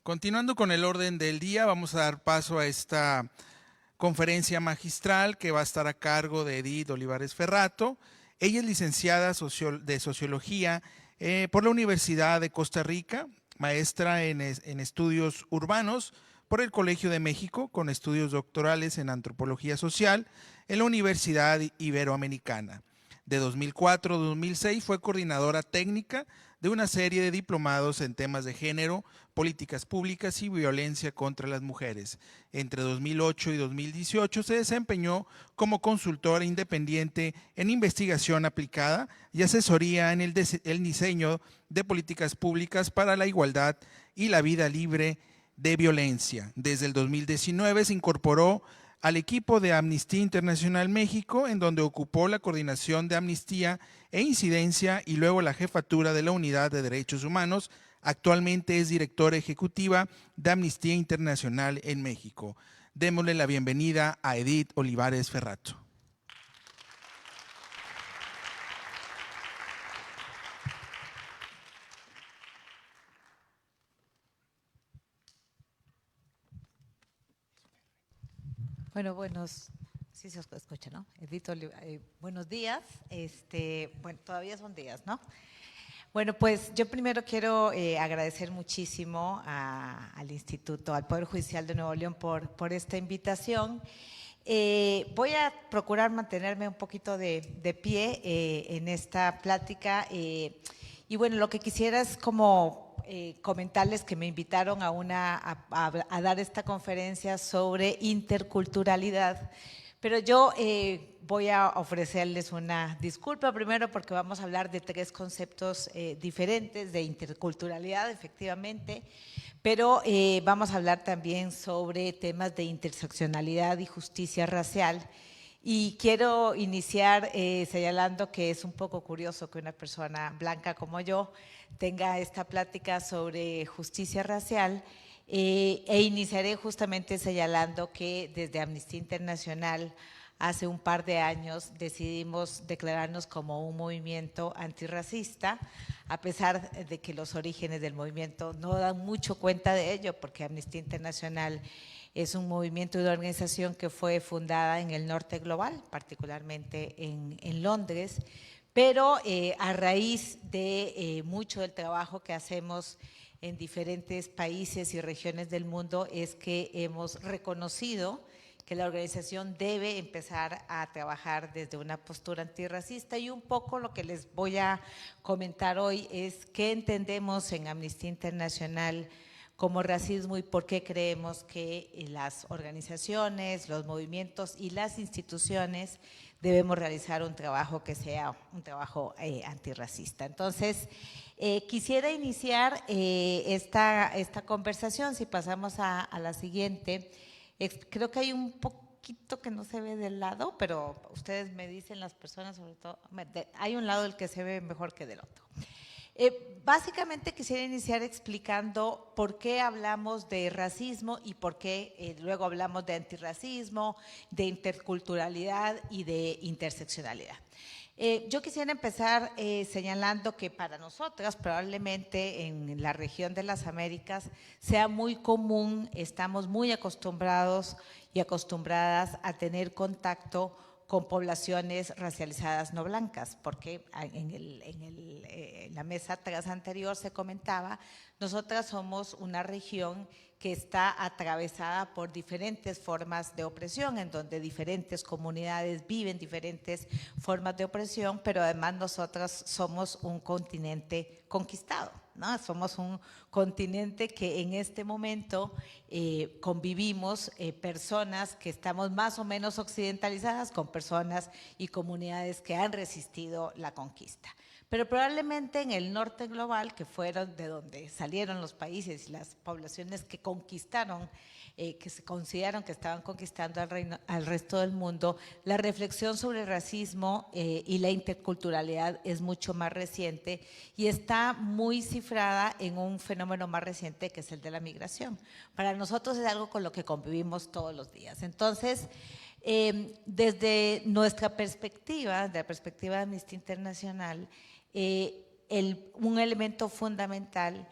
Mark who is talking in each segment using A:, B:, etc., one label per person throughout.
A: Continuando con el orden del día, vamos a dar paso a esta conferencia magistral que va a estar a cargo de Edith Olivares Ferrato. Ella es licenciada de Sociología por la Universidad de Costa Rica, maestra en estudios urbanos por el Colegio de México, con estudios doctorales en Antropología Social en la Universidad Iberoamericana. De 2004 a 2006 fue coordinadora técnica de una serie de diplomados en temas de género, políticas públicas y violencia contra las mujeres. Entre 2008 y 2018 se desempeñó como consultora independiente en investigación aplicada y asesoría en el diseño de políticas públicas para la igualdad y la vida libre de violencia. Desde el 2019 se incorporó al equipo de Amnistía Internacional México, en donde ocupó la coordinación de amnistía e incidencia y luego la jefatura de la Unidad de Derechos Humanos. Actualmente es directora ejecutiva de Amnistía Internacional en México. Démosle la bienvenida a Edith Olivares Ferrato.
B: Bueno, sí se escucha, ¿no? Buenos días, bueno, todavía son días, ¿no? Bueno, pues yo primero quiero agradecer muchísimo al Instituto, al Poder Judicial de Nuevo León por esta invitación. Voy a procurar mantenerme un poquito de pie en esta plática y bueno, lo que quisiera es como comentarles que me invitaron a dar esta conferencia sobre interculturalidad, pero yo voy a ofrecerles una disculpa primero porque vamos a hablar de tres conceptos diferentes de interculturalidad, efectivamente, pero vamos a hablar también sobre temas de interseccionalidad y justicia racial. Y quiero iniciar señalando que es un poco curioso que una persona blanca como yo tenga esta plática sobre justicia racial e iniciaré justamente señalando que desde Amnistía Internacional hace un par de años decidimos declararnos como un movimiento antirracista, a pesar de que los orígenes del movimiento no dan mucho cuenta de ello, porque Amnistía Internacional es un movimiento y una organización que fue fundada en el norte global, particularmente en Londres, pero a raíz de mucho del trabajo que hacemos en diferentes países y regiones del mundo es que hemos reconocido que la organización debe empezar a trabajar desde una postura antirracista y un poco lo que les voy a comentar hoy es qué entendemos en Amnistía Internacional como racismo y por qué creemos que las organizaciones, los movimientos y las instituciones debemos realizar un trabajo que sea un trabajo antirracista. Entonces, quisiera iniciar esta conversación, si pasamos a la siguiente. Creo que hay un poquito que no se ve del lado, pero ustedes me dicen las personas, sobre todo, hay un lado del que se ve mejor que del otro. Básicamente quisiera iniciar explicando por qué hablamos de racismo y por qué luego hablamos de antirracismo, de interculturalidad y de interseccionalidad. Yo quisiera empezar señalando que para nosotras, probablemente en la región de las Américas, sea muy común, estamos muy acostumbrados y acostumbradas a tener contacto con poblaciones racializadas no blancas, porque en la mesa anterior se comentaba, nosotras somos una región que está atravesada por diferentes formas de opresión, en donde diferentes comunidades viven diferentes formas de opresión, pero además nosotras somos un continente conquistado, ¿no? Somos un continente que en este momento convivimos personas que estamos más o menos occidentalizadas con personas y comunidades que han resistido la conquista. Pero probablemente en el norte global, que fueron de donde salieron los países y las poblaciones que conquistaron, que se consideraron que estaban conquistando al resto del mundo, la reflexión sobre el racismo y la interculturalidad es mucho más reciente y está muy cifrada en un fenómeno más reciente que es el de la migración. Para nosotros es algo con lo que convivimos todos los días. Entonces, desde nuestra perspectiva, de la perspectiva de Amnistía Internacional, un elemento fundamental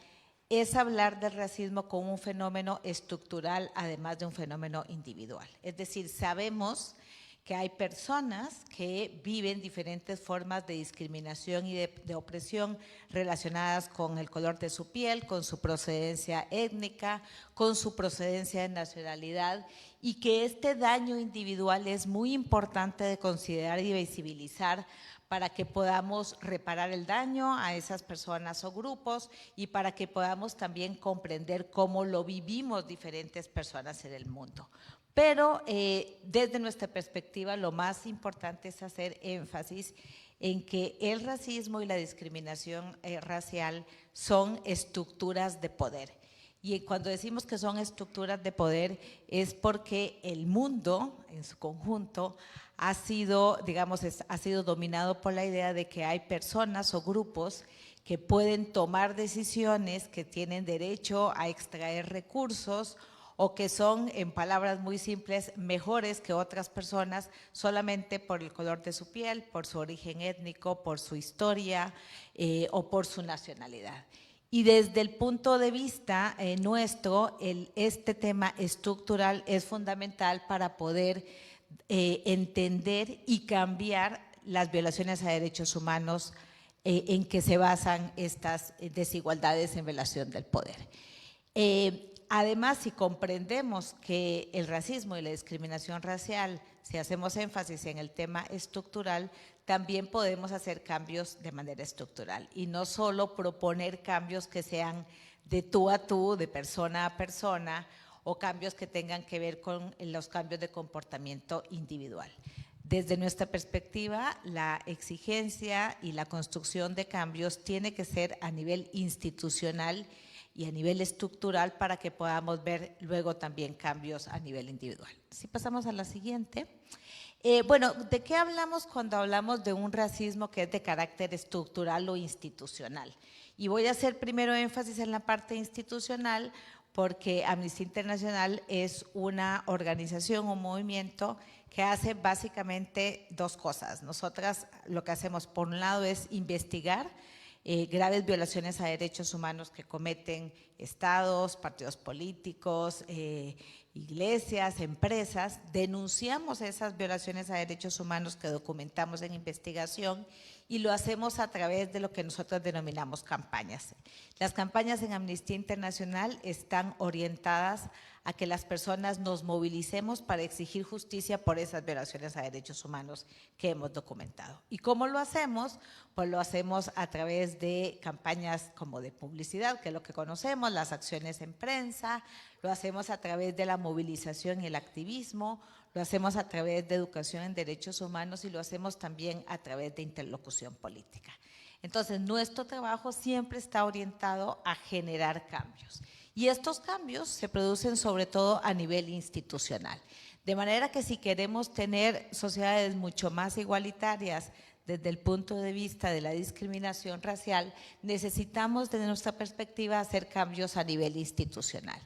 B: es hablar del racismo como un fenómeno estructural, además de un fenómeno individual. Es decir, sabemos que hay personas que viven diferentes formas de discriminación y de opresión relacionadas con el color de su piel, con su procedencia étnica, con su procedencia de nacionalidad, y que este daño individual es muy importante de considerar y visibilizar para que podamos reparar el daño a esas personas o grupos y para que podamos también comprender cómo lo vivimos diferentes personas en el mundo. Pero desde nuestra perspectiva lo más importante es hacer énfasis en que el racismo y la discriminación racial son estructuras de poder. Y cuando decimos que son estructuras de poder es porque el mundo en su conjunto ha sido, digamos, ha sido dominado por la idea de que hay personas o grupos que pueden tomar decisiones, que tienen derecho a extraer recursos o que son, en palabras muy simples, mejores que otras personas solamente por el color de su piel, por su origen étnico, por su historia o por su nacionalidad. Y desde el punto de vista nuestro, este tema estructural es fundamental para poder entender y cambiar las violaciones a derechos humanos en que se basan estas desigualdades en relación del poder. Además, si comprendemos que el racismo y la discriminación racial, si hacemos énfasis en el tema estructural, también podemos hacer cambios de manera estructural y no solo proponer cambios que sean de tú a tú, de persona a persona, o cambios que tengan que ver con los cambios de comportamiento individual. Desde nuestra perspectiva, la exigencia y la construcción de cambios tiene que ser a nivel institucional y a nivel estructural para que podamos ver luego también cambios a nivel individual. Si pasamos a la siguiente. Bueno, ¿de qué hablamos cuando hablamos de un racismo que es de carácter estructural o institucional? Y voy a hacer primero énfasis en la parte institucional porque Amnistía Internacional es una organización o movimiento que hace básicamente dos cosas. Nosotras lo que hacemos por un lado es investigar graves violaciones a derechos humanos que cometen estados, partidos políticos, iglesias, empresas. Denunciamos esas violaciones a derechos humanos que documentamos en investigación y lo hacemos a través de lo que nosotros denominamos campañas. Las campañas en Amnistía Internacional están orientadas a que las personas nos movilicemos para exigir justicia por esas violaciones a derechos humanos que hemos documentado. ¿Y cómo lo hacemos? Pues lo hacemos a través de campañas como de publicidad, que es lo que conocemos, las acciones en prensa, lo hacemos a través de la movilización y el activismo, lo hacemos a través de educación en derechos humanos y lo hacemos también a través de interlocución política. Entonces, nuestro trabajo siempre está orientado a generar cambios. Y estos cambios se producen sobre todo a nivel institucional. De manera que si queremos tener sociedades mucho más igualitarias desde el punto de vista de la discriminación racial, necesitamos desde nuestra perspectiva hacer cambios a nivel institucional.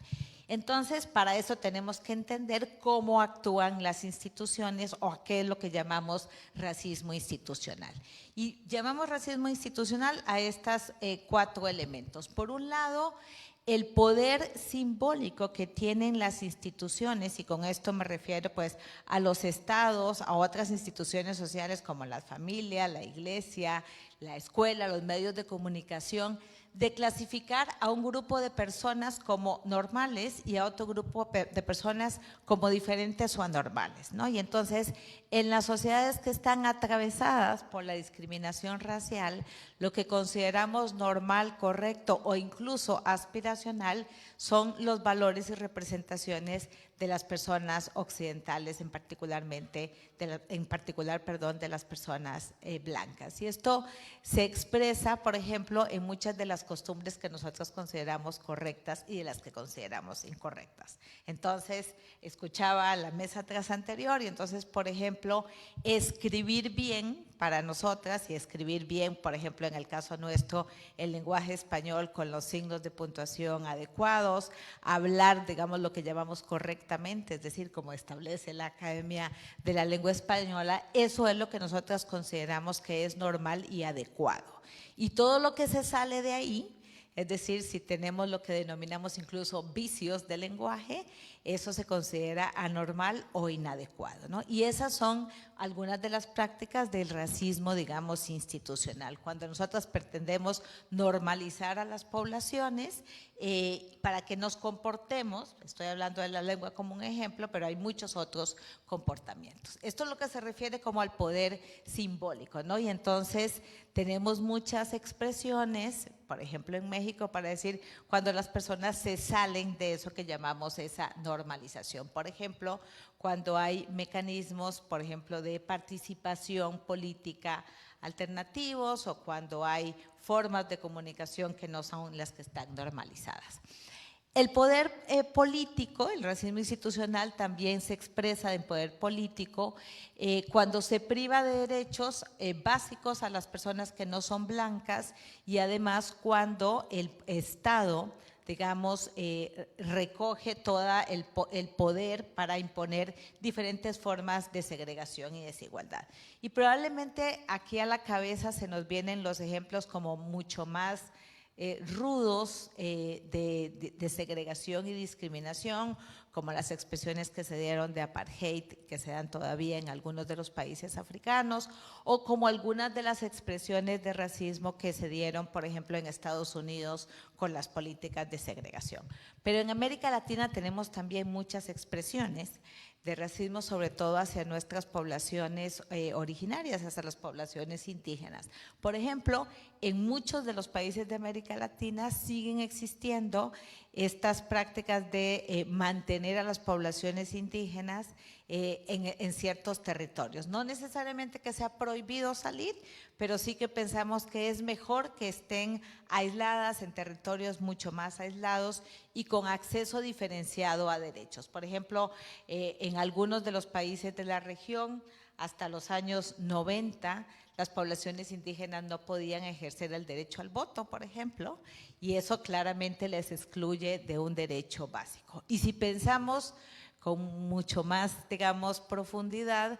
B: Entonces, para eso tenemos que entender cómo actúan las instituciones o a qué es lo que llamamos racismo institucional. Y llamamos racismo institucional a estos cuatro elementos. Por un lado, el poder simbólico que tienen las instituciones, y con esto me refiero pues a los estados, a otras instituciones sociales como la familia, la iglesia, la escuela, los medios de comunicación, de clasificar a un grupo de personas como normales y a otro grupo de personas como diferentes o anormales, ¿no? Y entonces, en las sociedades que están atravesadas por la discriminación racial, lo que consideramos normal, correcto o incluso aspiracional son los valores y representaciones de las personas occidentales, en particular de las personas blancas. Y esto se expresa, por ejemplo, en muchas de las costumbres que nosotros consideramos correctas y de las que consideramos incorrectas. Entonces, escuchaba la mesa atrás anterior y entonces, por ejemplo, escribir bien para nosotras y escribir bien, por ejemplo, en el caso nuestro, el lenguaje español con los signos de puntuación adecuados, hablar, digamos, lo que llamamos correctamente, es decir, como establece la Academia de la Lengua Española, eso es lo que nosotras consideramos que es normal y adecuado. Y todo lo que se sale de ahí, Es decir, si tenemos lo que denominamos incluso vicios del lenguaje, eso se considera anormal o inadecuado, ¿no? Y esas son algunas de las prácticas del racismo, digamos, institucional. Cuando nosotros pretendemos normalizar a las poblaciones para que nos comportemos, estoy hablando de la lengua como un ejemplo, pero hay muchos otros comportamientos. Esto es lo que se refiere como al poder simbólico, ¿no? Y entonces tenemos muchas expresiones, por ejemplo en México, para decir cuando las personas se salen de eso que llamamos esa normalización. Por ejemplo, cuando hay mecanismos, por ejemplo, de participación política alternativos o cuando hay formas de comunicación que no son las que están normalizadas. El poder político, el racismo institucional también se expresa en poder político cuando se priva de derechos básicos a las personas que no son blancas y además cuando el Estado, digamos, recoge todo el poder para imponer diferentes formas de segregación y desigualdad. Y probablemente aquí a la cabeza se nos vienen los ejemplos como mucho más rudos de segregación y discriminación, como las expresiones que se dieron de apartheid, que se dan todavía en algunos de los países africanos, o como algunas de las expresiones de racismo que se dieron, por ejemplo, en Estados Unidos con las políticas de segregación. Pero en América Latina tenemos también muchas expresiones de racismo, sobre todo hacia nuestras poblaciones originarias, hacia las poblaciones indígenas. Por ejemplo, en muchos de los países de América Latina siguen existiendo estas prácticas de mantener a las poblaciones indígenas en ciertos territorios. No necesariamente que sea prohibido salir, pero sí que pensamos que es mejor que estén aisladas en territorios mucho más aislados y con acceso diferenciado a derechos. Por ejemplo, en algunos de los países de la región, hasta los años 90, las poblaciones indígenas no podían ejercer el derecho al voto, por ejemplo, y eso claramente les excluye de un derecho básico. Y si pensamos con mucho más, digamos, profundidad,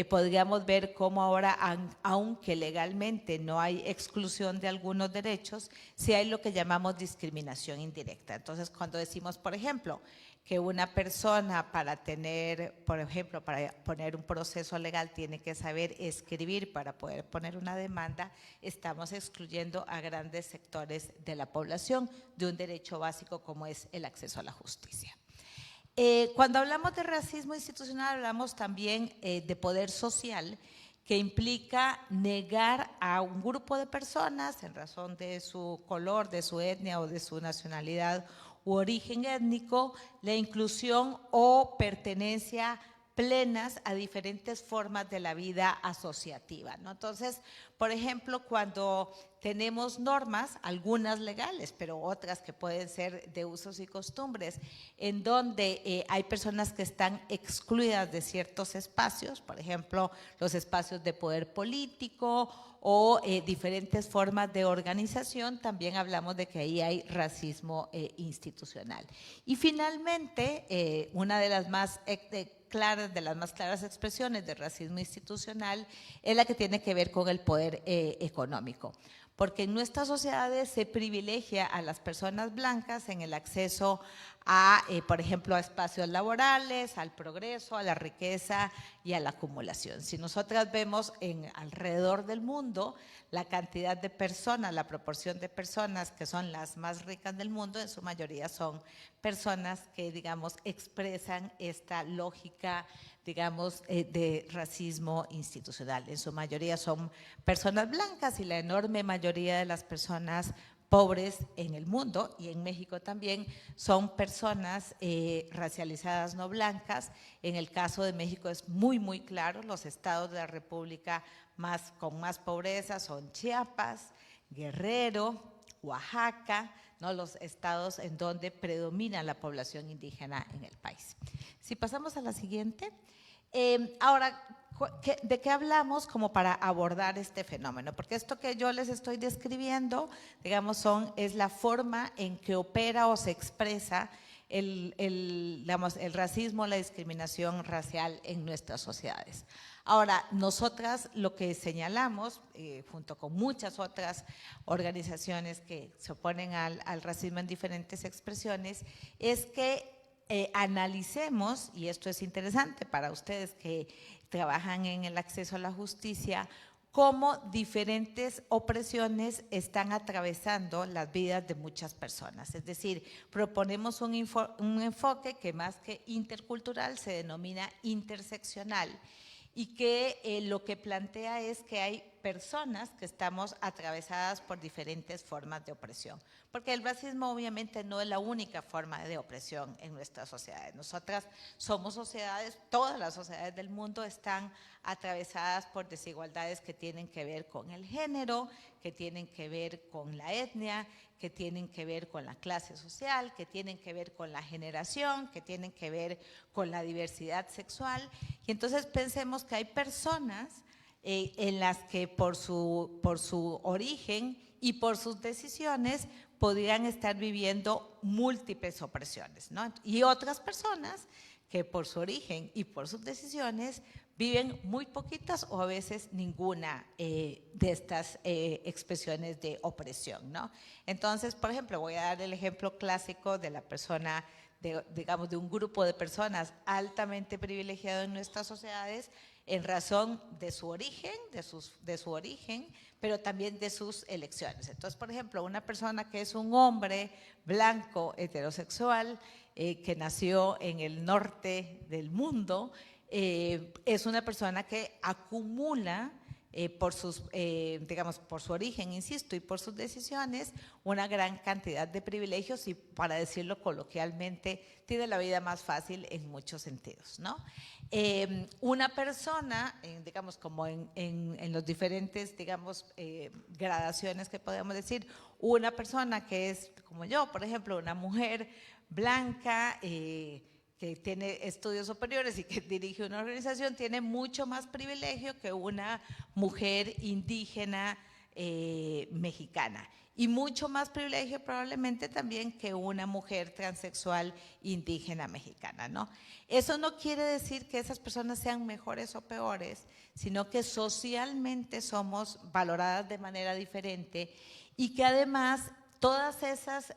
B: podríamos ver cómo ahora, aunque legalmente no hay exclusión de algunos derechos, sí hay lo que llamamos discriminación indirecta. Entonces, cuando decimos, por ejemplo, que una persona para tener, por ejemplo, para poner un proceso legal tiene que saber escribir para poder poner una demanda, estamos excluyendo a grandes sectores de la población de un derecho básico como es el acceso a la justicia. Cuando hablamos de racismo institucional hablamos también de poder social, que implica negar a un grupo de personas en razón de su color, de su etnia o de su nacionalidad u origen étnico, la inclusión o pertenencia plenas a diferentes formas de la vida asociativa, ¿no? Entonces, por ejemplo, cuando tenemos normas, algunas legales, pero otras que pueden ser de usos y costumbres, en donde hay personas que están excluidas de ciertos espacios, por ejemplo, los espacios de poder político o diferentes formas de organización, también hablamos de que ahí hay racismo institucional. Y finalmente, una de las más claras expresiones de racismo institucional es la que tiene que ver con el poder económico, porque en nuestras sociedades se privilegia a las personas blancas en el acceso a, por ejemplo, a espacios laborales, al progreso, a la riqueza y a la acumulación. Si nosotras vemos alrededor del mundo la cantidad de personas, la proporción de personas que son las más ricas del mundo, en su mayoría son personas que, digamos, expresan esta lógica, digamos, de racismo institucional. En su mayoría son personas blancas y la enorme mayoría de las personas pobres en el mundo y en México también son personas racializadas no blancas. En el caso de México es muy, muy claro, los estados de la República con más pobreza son Chiapas, Guerrero, Oaxaca, ¿no? Los estados en donde predomina la población indígena en el país. Si pasamos a la siguiente. Ahora, ¿de qué hablamos como para abordar este fenómeno? Porque esto que yo les estoy describiendo, digamos, es la forma en que opera o se expresa el racismo, la discriminación racial en nuestras sociedades. Ahora, nosotras lo que señalamos, junto con muchas otras organizaciones que se oponen al racismo en diferentes expresiones, es que analicemos, y esto es interesante para ustedes que trabajan en el acceso a la justicia, cómo diferentes opresiones están atravesando las vidas de muchas personas. Es decir, proponemos un enfoque que más que intercultural se denomina interseccional y que lo que plantea es que hay personas que estamos atravesadas por diferentes formas de opresión. Porque el racismo obviamente no es la única forma de opresión en nuestras sociedades. Nosotras somos sociedades, todas las sociedades del mundo están atravesadas por desigualdades que tienen que ver con el género, que tienen que ver con la etnia, que tienen que ver con la clase social, que tienen que ver con la generación, que tienen que ver con la diversidad sexual. Y entonces pensemos que hay personas en las que por su origen y por sus decisiones podrían estar viviendo múltiples opresiones, ¿no? Y otras personas que por su origen y por sus decisiones viven muy poquitas o a veces ninguna de estas expresiones de opresión, ¿no? Entonces, por ejemplo, voy a dar el ejemplo clásico de la persona, digamos, de un grupo de personas altamente privilegiado en nuestras sociedades en razón de su origen, pero también de sus elecciones. Entonces, por ejemplo, una persona que es un hombre blanco, heterosexual, que nació en el norte del mundo, es una persona que acumula por su origen, insisto, y por sus decisiones, una gran cantidad de privilegios y, para decirlo coloquialmente, tiene la vida más fácil en muchos sentidos, ¿no? Una persona, digamos, como en los diferentes, digamos, gradaciones que podemos decir, una persona que es como yo, por ejemplo, una mujer blanca, que tiene estudios superiores y que dirige una organización, tiene mucho más privilegio que una mujer indígena mexicana. Y mucho más privilegio probablemente también que una mujer transexual indígena mexicana, ¿no? Eso no quiere decir que esas personas sean mejores o peores, sino que socialmente somos valoradas de manera diferente y que además todas esas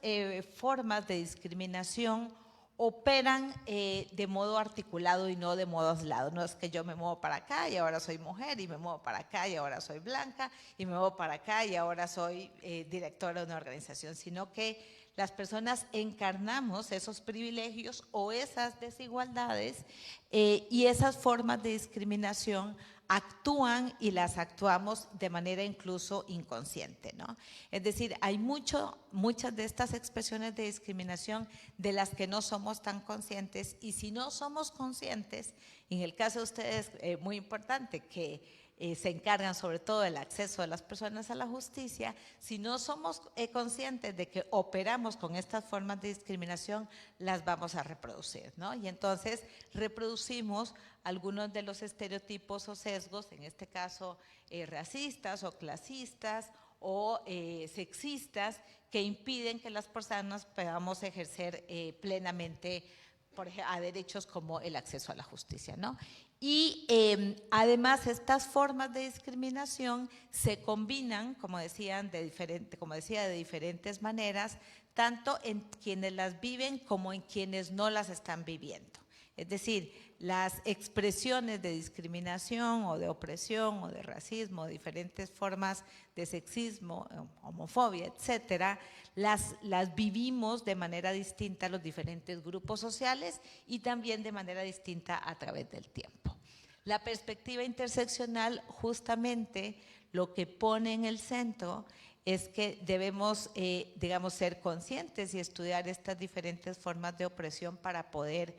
B: formas de discriminación operan de modo articulado y no de modo aislado. No es que yo me muevo para acá y ahora soy mujer, y me muevo para acá y ahora soy blanca, y me muevo para acá y ahora soy directora de una organización, sino que las personas encarnamos esos privilegios o esas desigualdades y esas formas de discriminación actúan y las actuamos de manera incluso inconsciente, ¿no? Es decir, hay muchas de estas expresiones de discriminación de las que no somos tan conscientes, y si no somos conscientes, en el caso de ustedes, muy importante, que se encargan sobre todo del acceso de las personas a la justicia, si no somos conscientes de que operamos con estas formas de discriminación, las vamos a reproducir, ¿no? Y entonces reproducimos algunos de los estereotipos o sesgos, en este caso racistas o clasistas o sexistas, que impiden que las personas podamos ejercer plenamente a derechos como el acceso a la justicia, ¿no? Y además estas formas de discriminación se combinan, como decía, de diferentes maneras, tanto en quienes las viven como en quienes no las están viviendo. Es decir, las expresiones de discriminación o de opresión o de racismo, diferentes formas de sexismo, homofobia, etcétera, las vivimos de manera distinta los diferentes grupos sociales y también de manera distinta a través del tiempo. La perspectiva interseccional justamente lo que pone en el centro es que debemos, digamos, ser conscientes y estudiar estas diferentes formas de opresión para poder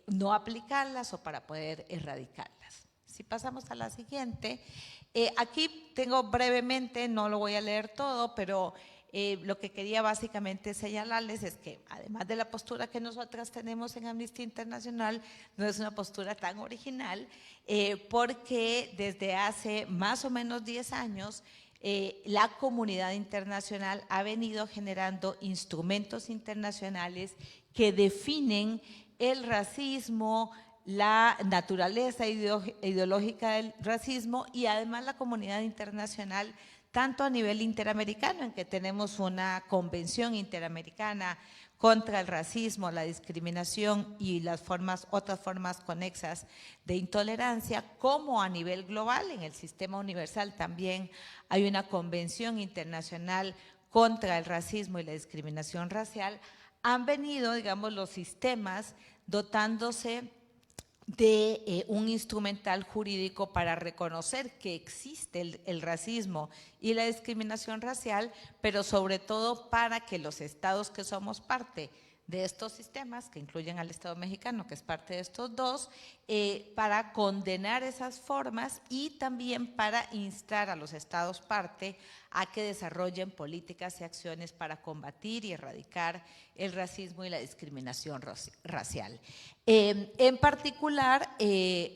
B: no aplicarlas o para poder erradicarlas. Si pasamos a la siguiente, aquí tengo brevemente, no lo voy a leer todo, pero lo que quería básicamente señalarles es que además de la postura que nosotras tenemos en Amnistía Internacional, no es una postura tan original, porque desde hace más o menos 10 años la comunidad internacional ha venido generando instrumentos internacionales que definen el racismo, la naturaleza ideológica del racismo y además la comunidad internacional, tanto a nivel interamericano, en que tenemos una convención interamericana contra el racismo, la discriminación y las otras formas conexas de intolerancia, como a nivel global, en el sistema universal también hay una convención internacional contra el racismo y la discriminación racial. Han venido, digamos, los sistemas dotándose de un instrumental jurídico para reconocer que existe el racismo y la discriminación racial, pero sobre todo para que los estados que somos parte de estos sistemas, que incluyen al Estado mexicano, que es parte de estos dos, para condenar esas formas y también para instar a los estados parte a que desarrollen políticas y acciones para combatir y erradicar el racismo y la discriminación racial. En particular,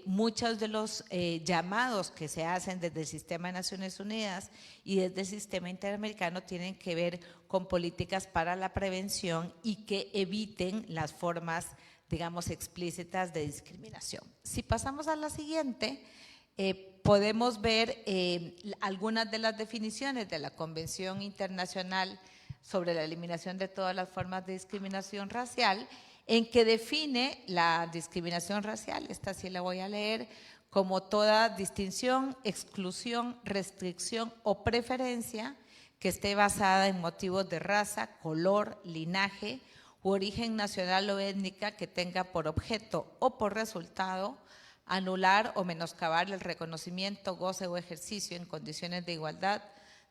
B: muchos de los llamados que se hacen desde el Sistema de Naciones Unidas y desde el Sistema Interamericano tienen que ver con políticas para la prevención y que eviten las formas, digamos, explícitas de discriminación. Si pasamos a la siguiente, podemos ver algunas de las definiciones de la Convención Internacional sobre la eliminación de todas las formas de discriminación racial, en que define la discriminación racial, esta sí la voy a leer, como toda distinción, exclusión, restricción o preferencia que esté basada en motivos de raza, color, linaje u origen nacional o étnica, que tenga por objeto o por resultado anular o menoscabar el reconocimiento, goce o ejercicio en condiciones de igualdad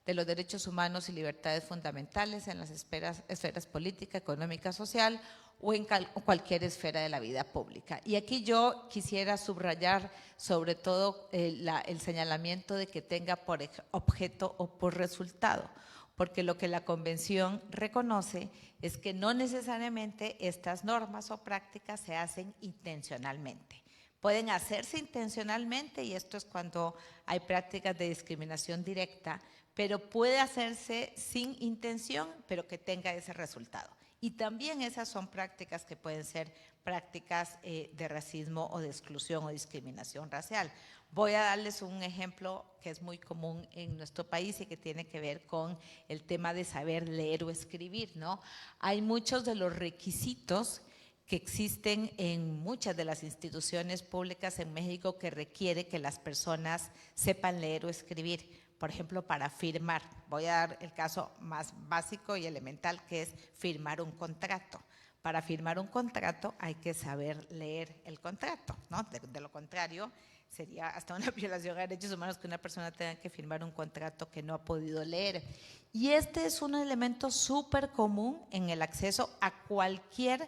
B: de los derechos humanos y libertades fundamentales en las esferas política, económica, social o en cualquier esfera de la vida pública. Y aquí yo quisiera subrayar sobre todo el señalamiento de que tenga por objeto o por resultado, porque lo que la Convención reconoce es que no necesariamente estas normas o prácticas se hacen intencionalmente. Pueden hacerse intencionalmente, y esto es cuando hay prácticas de discriminación directa, pero puede hacerse sin intención, pero que tenga ese resultado. Y también esas son prácticas que pueden ser prácticas de racismo o de exclusión o discriminación racial. Voy a darles un ejemplo que es muy común en nuestro país y que tiene que ver con el tema de saber leer o escribir, ¿no? Hay muchos de los requisitos que existen en muchas de las instituciones públicas en México que requiere que las personas sepan leer o escribir. Por ejemplo, para firmar, voy a dar el caso más básico y elemental, que es firmar un contrato. Para firmar un contrato hay que saber leer el contrato, ¿no? De lo contrario, sería hasta una violación a derechos humanos que una persona tenga que firmar un contrato que no ha podido leer. Y este es un elemento súper común en el acceso a cualquiera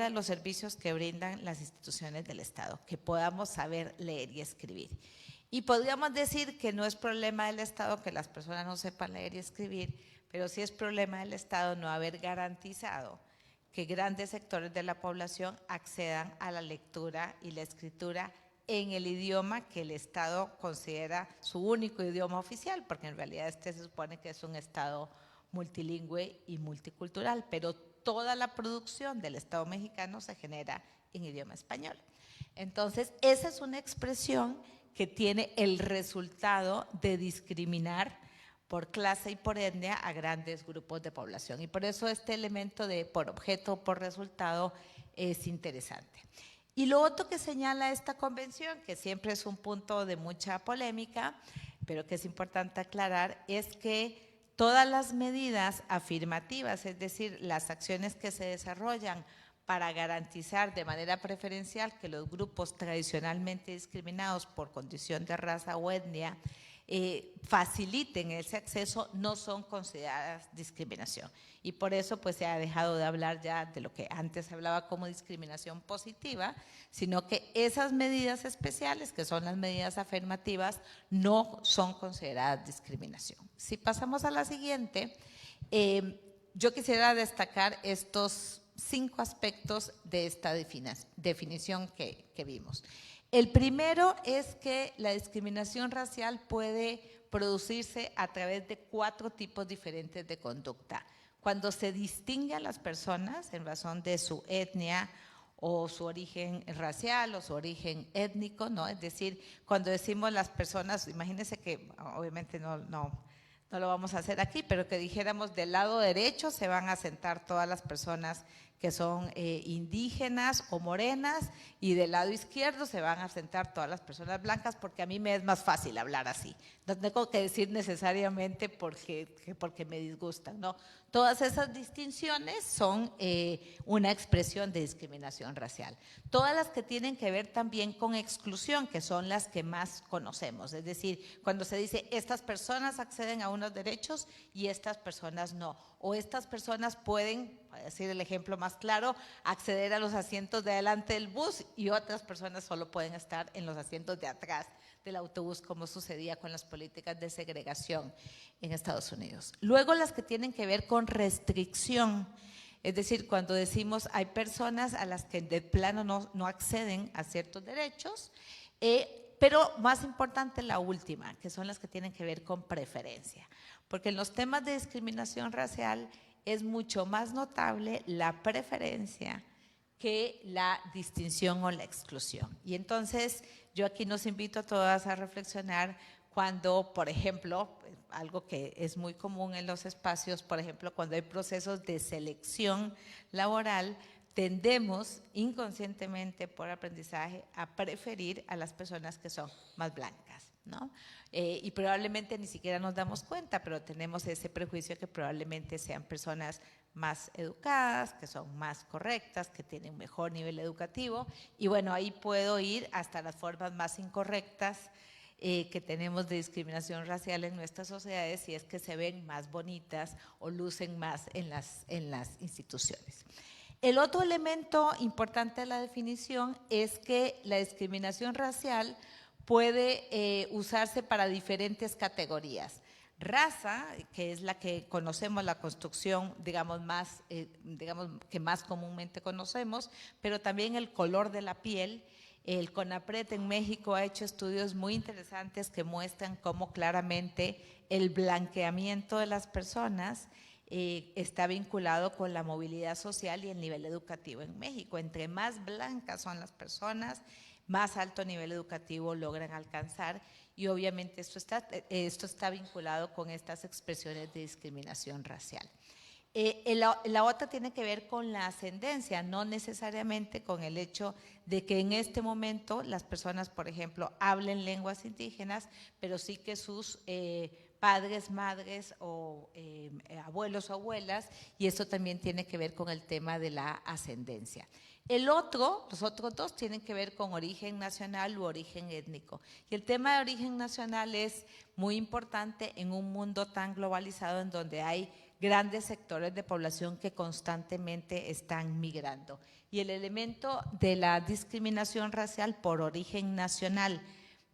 B: de los servicios que brindan las instituciones del Estado, que podamos saber leer y escribir. Y podríamos decir que no es problema del Estado que las personas no sepan leer y escribir, pero sí es problema del Estado no haber garantizado que grandes sectores de la población accedan a la lectura y la escritura en el idioma que el Estado considera su único idioma oficial, porque en realidad se supone que es un Estado multilingüe y multicultural, pero toda la producción del Estado mexicano se genera en idioma español. Entonces, esa es una expresión que tiene el resultado de discriminar por clase y por etnia a grandes grupos de población. Y por eso este elemento de por objeto o por resultado es interesante. Y lo otro que señala esta convención, que siempre es un punto de mucha polémica, pero que es importante aclarar, es que todas las medidas afirmativas, es decir, las acciones que se desarrollan para garantizar de manera preferencial que los grupos tradicionalmente discriminados por condición de raza o etnia faciliten ese acceso, no son consideradas discriminación. Y por eso pues se ha dejado de hablar ya de lo que antes se hablaba como discriminación positiva, sino que esas medidas especiales, que son las medidas afirmativas, no son consideradas discriminación. Si pasamos a la siguiente, yo quisiera destacar estos 5 aspectos de esta definición que vimos. El primero es que la discriminación racial puede producirse a través de 4 tipos diferentes de conducta. Cuando se distingue a las personas en razón de su etnia o su origen racial o su origen étnico, ¿no? Es decir, cuando decimos las personas, imagínense que obviamente no lo vamos a hacer aquí, pero que dijéramos del lado derecho se van a sentar todas las personas que son indígenas o morenas, y del lado izquierdo se van a sentar todas las personas blancas, porque a mí me es más fácil hablar así. No tengo que decir necesariamente porque me disgustan, ¿no? Todas esas distinciones son una expresión de discriminación racial. Todas las que tienen que ver también con exclusión, que son las que más conocemos. Es decir, cuando se dice estas personas acceden a unos derechos y estas personas no. O estas personas pueden, para decir el ejemplo más claro, acceder a los asientos de adelante del bus y otras personas solo pueden estar en los asientos de atrás del autobús, como sucedía con las políticas de segregación en Estados Unidos. Luego las que tienen que ver con restricción, es decir, cuando decimos hay personas a las que de plano no acceden a ciertos derechos, pero más importante la última, que son las que tienen que ver con preferencia, porque en los temas de discriminación racial es mucho más notable la preferencia que la distinción o la exclusión. Y entonces yo aquí nos invito a todas a reflexionar cuando, por ejemplo, algo que es muy común en los espacios, por ejemplo, cuando hay procesos de selección laboral, tendemos inconscientemente por aprendizaje a preferir a las personas que son más blancas, ¿no? Y probablemente ni siquiera nos damos cuenta, pero tenemos ese prejuicio que probablemente sean personas más educadas, que son más correctas, que tienen un mejor nivel educativo, y bueno, ahí puedo ir hasta las formas más incorrectas que tenemos de discriminación racial en nuestras sociedades, si es que se ven más bonitas o lucen más en las instituciones. El otro elemento importante de la definición es que la discriminación racial puede usarse para diferentes categorías. Raza, que es la que conocemos, la construcción, digamos, que más comúnmente conocemos, pero también el color de la piel. El CONAPRED en México ha hecho estudios muy interesantes que muestran cómo claramente el blanqueamiento de las personas está vinculado con la movilidad social y el nivel educativo en México. Entre más blancas son las personas, más alto nivel educativo logran alcanzar, y obviamente esto está vinculado con estas expresiones de discriminación racial. La otra tiene que ver con la ascendencia, no necesariamente con el hecho de que en este momento las personas, por ejemplo, hablen lenguas indígenas, pero sí que sus padres, madres o abuelos o abuelas, y esto también tiene que ver con el tema de la ascendencia. Los otros dos tienen que ver con origen nacional u origen étnico. Y el tema de origen nacional es muy importante en un mundo tan globalizado en donde hay grandes sectores de población que constantemente están migrando. Y el elemento de la discriminación racial por origen nacional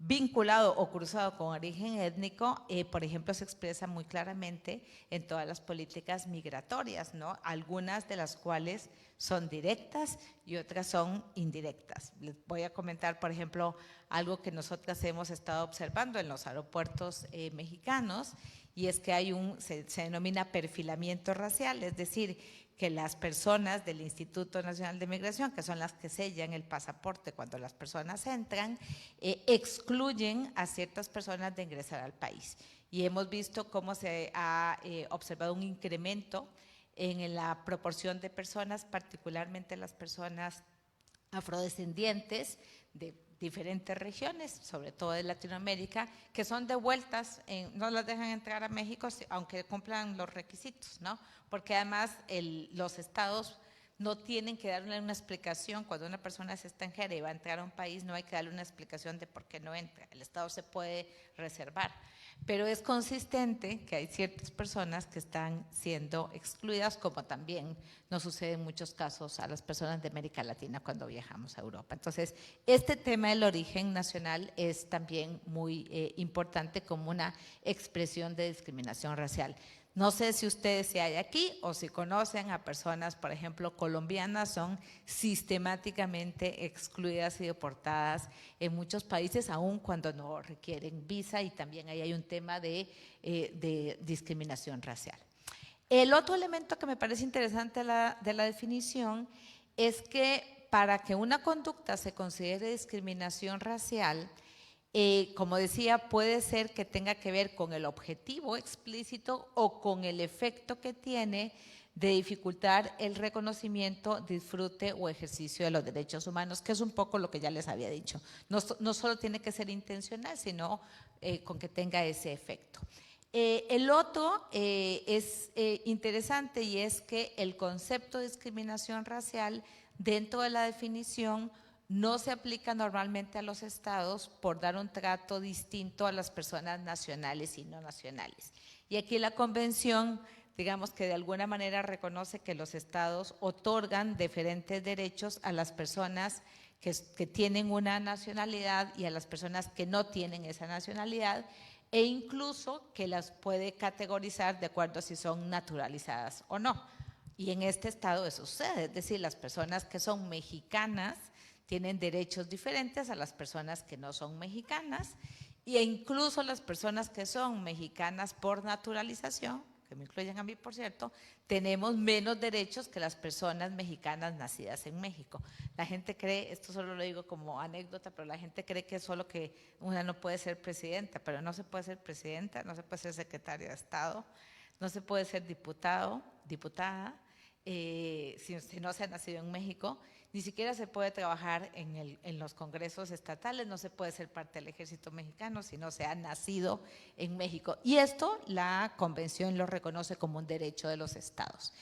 B: vinculado o cruzado con origen étnico, por ejemplo, se expresa muy claramente en todas las políticas migratorias, ¿no? Algunas de las cuales son directas y otras son indirectas. Les voy a comentar, por ejemplo, algo que nosotras hemos estado observando en los aeropuertos mexicanos, y es que hay se denomina perfilamiento racial, es decir, que las personas del Instituto Nacional de Migración, que son las que sellan el pasaporte cuando las personas entran, excluyen a ciertas personas de ingresar al país. Y hemos visto cómo se ha observado un incremento en la proporción de personas, particularmente las personas afrodescendientes de diferentes regiones, sobre todo de Latinoamérica, que son devueltas, no las dejan entrar a México aunque cumplan los requisitos, ¿no? Porque además los estados no tienen que darle una explicación. Cuando una persona es extranjera y va a entrar a un país, no hay que darle una explicación de por qué no entra. El estado se puede reservar. Pero es consistente que hay ciertas personas que están siendo excluidas, como también nos sucede en muchos casos a las personas de América Latina cuando viajamos a Europa. Entonces, este tema del origen nacional es también muy importante como una expresión de discriminación racial. No sé si ustedes si hay aquí o si conocen a personas, por ejemplo, colombianas, son sistemáticamente excluidas y deportadas en muchos países, aun cuando no requieren visa, y también ahí hay un tema de discriminación racial. El otro elemento que me parece interesante de la definición es que para que una conducta se considere discriminación racial, como decía, puede ser que tenga que ver con el objetivo explícito o con el efecto que tiene de dificultar el reconocimiento, disfrute o ejercicio de los derechos humanos, que es un poco lo que ya les había dicho. No solo tiene que ser intencional, sino con que tenga ese efecto. El otro es interesante, y es que el concepto de discriminación racial dentro de la definición no se aplica normalmente a los estados por dar un trato distinto a las personas nacionales y no nacionales. Y aquí la convención, digamos que de alguna manera reconoce que los estados otorgan diferentes derechos a las personas que tienen una nacionalidad y a las personas que no tienen esa nacionalidad, e incluso que las puede categorizar de acuerdo a si son naturalizadas o no. Y en este estado eso sucede, es decir, las personas que son mexicanas tienen derechos diferentes a las personas que no son mexicanas, e incluso las personas que son mexicanas por naturalización, que me incluyen a mí, por cierto, tenemos menos derechos que las personas mexicanas nacidas en México. La gente cree, esto solo lo digo como anécdota, pero la gente cree que es solo que una no puede ser presidenta, pero no se puede ser presidenta, no se puede ser secretario de Estado, no se puede ser diputado, diputada, si no se ha nacido en México. Ni siquiera se puede trabajar en los congresos estatales, no se puede ser parte del ejército mexicano si no se ha nacido en México. Y esto la convención lo reconoce como un derecho de los estados.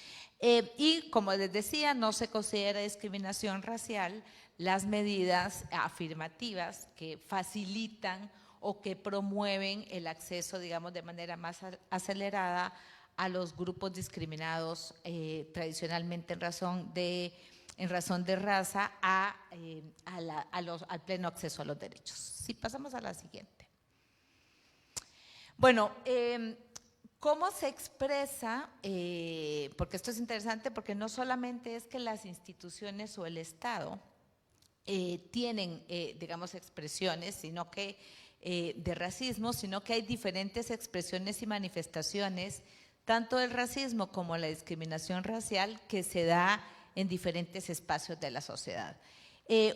B: Y como les decía, no se considera discriminación racial las medidas afirmativas que facilitan o que promueven el acceso, digamos, de manera más acelerada a los grupos discriminados tradicionalmente en razón de raza al pleno acceso a los derechos. Si pasamos a la siguiente. Bueno, ¿cómo se expresa? Porque esto es interesante, porque no solamente es que las instituciones o el Estado tienen, digamos, expresiones, sino que de racismo, sino que hay diferentes expresiones y manifestaciones, tanto del racismo como la discriminación racial, que se da en diferentes espacios de la sociedad.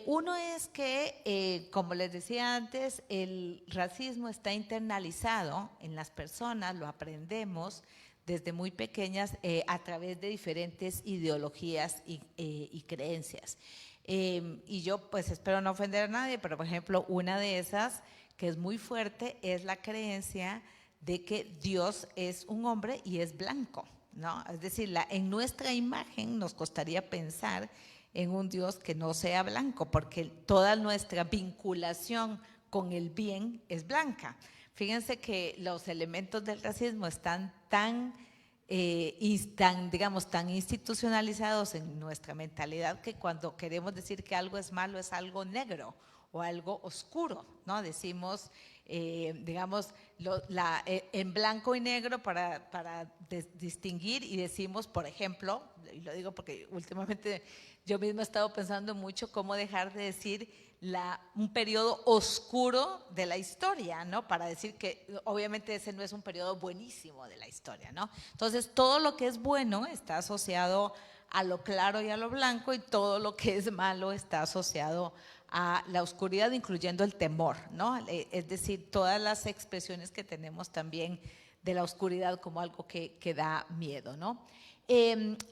B: Uno es que, como les decía antes, el racismo está internalizado en las personas, lo aprendemos desde muy pequeñas a través de diferentes ideologías y creencias. Y yo pues espero no ofender a nadie, pero por ejemplo una de esas que es muy fuerte es la creencia de que Dios es un hombre y es blanco, ¿no? Es decir, en nuestra imagen nos costaría pensar en un Dios que no sea blanco, porque toda nuestra vinculación con el bien es blanca. Fíjense que los elementos del racismo están tan institucionalizados en nuestra mentalidad que cuando queremos decir que algo es malo es algo negro o algo oscuro, ¿no? Decimos, en blanco y negro para distinguir, y decimos, por ejemplo, y lo digo porque últimamente yo misma he estado pensando mucho cómo dejar de decir un periodo oscuro de la historia, ¿no? Para decir que obviamente ese no es un periodo buenísimo de la historia, ¿no? Entonces, todo lo que es bueno está asociado a lo claro y a lo blanco, y todo lo que es malo está asociado a la oscuridad, incluyendo el temor, ¿no? Es decir, todas las expresiones que tenemos también de la oscuridad como algo que da miedo, ¿no?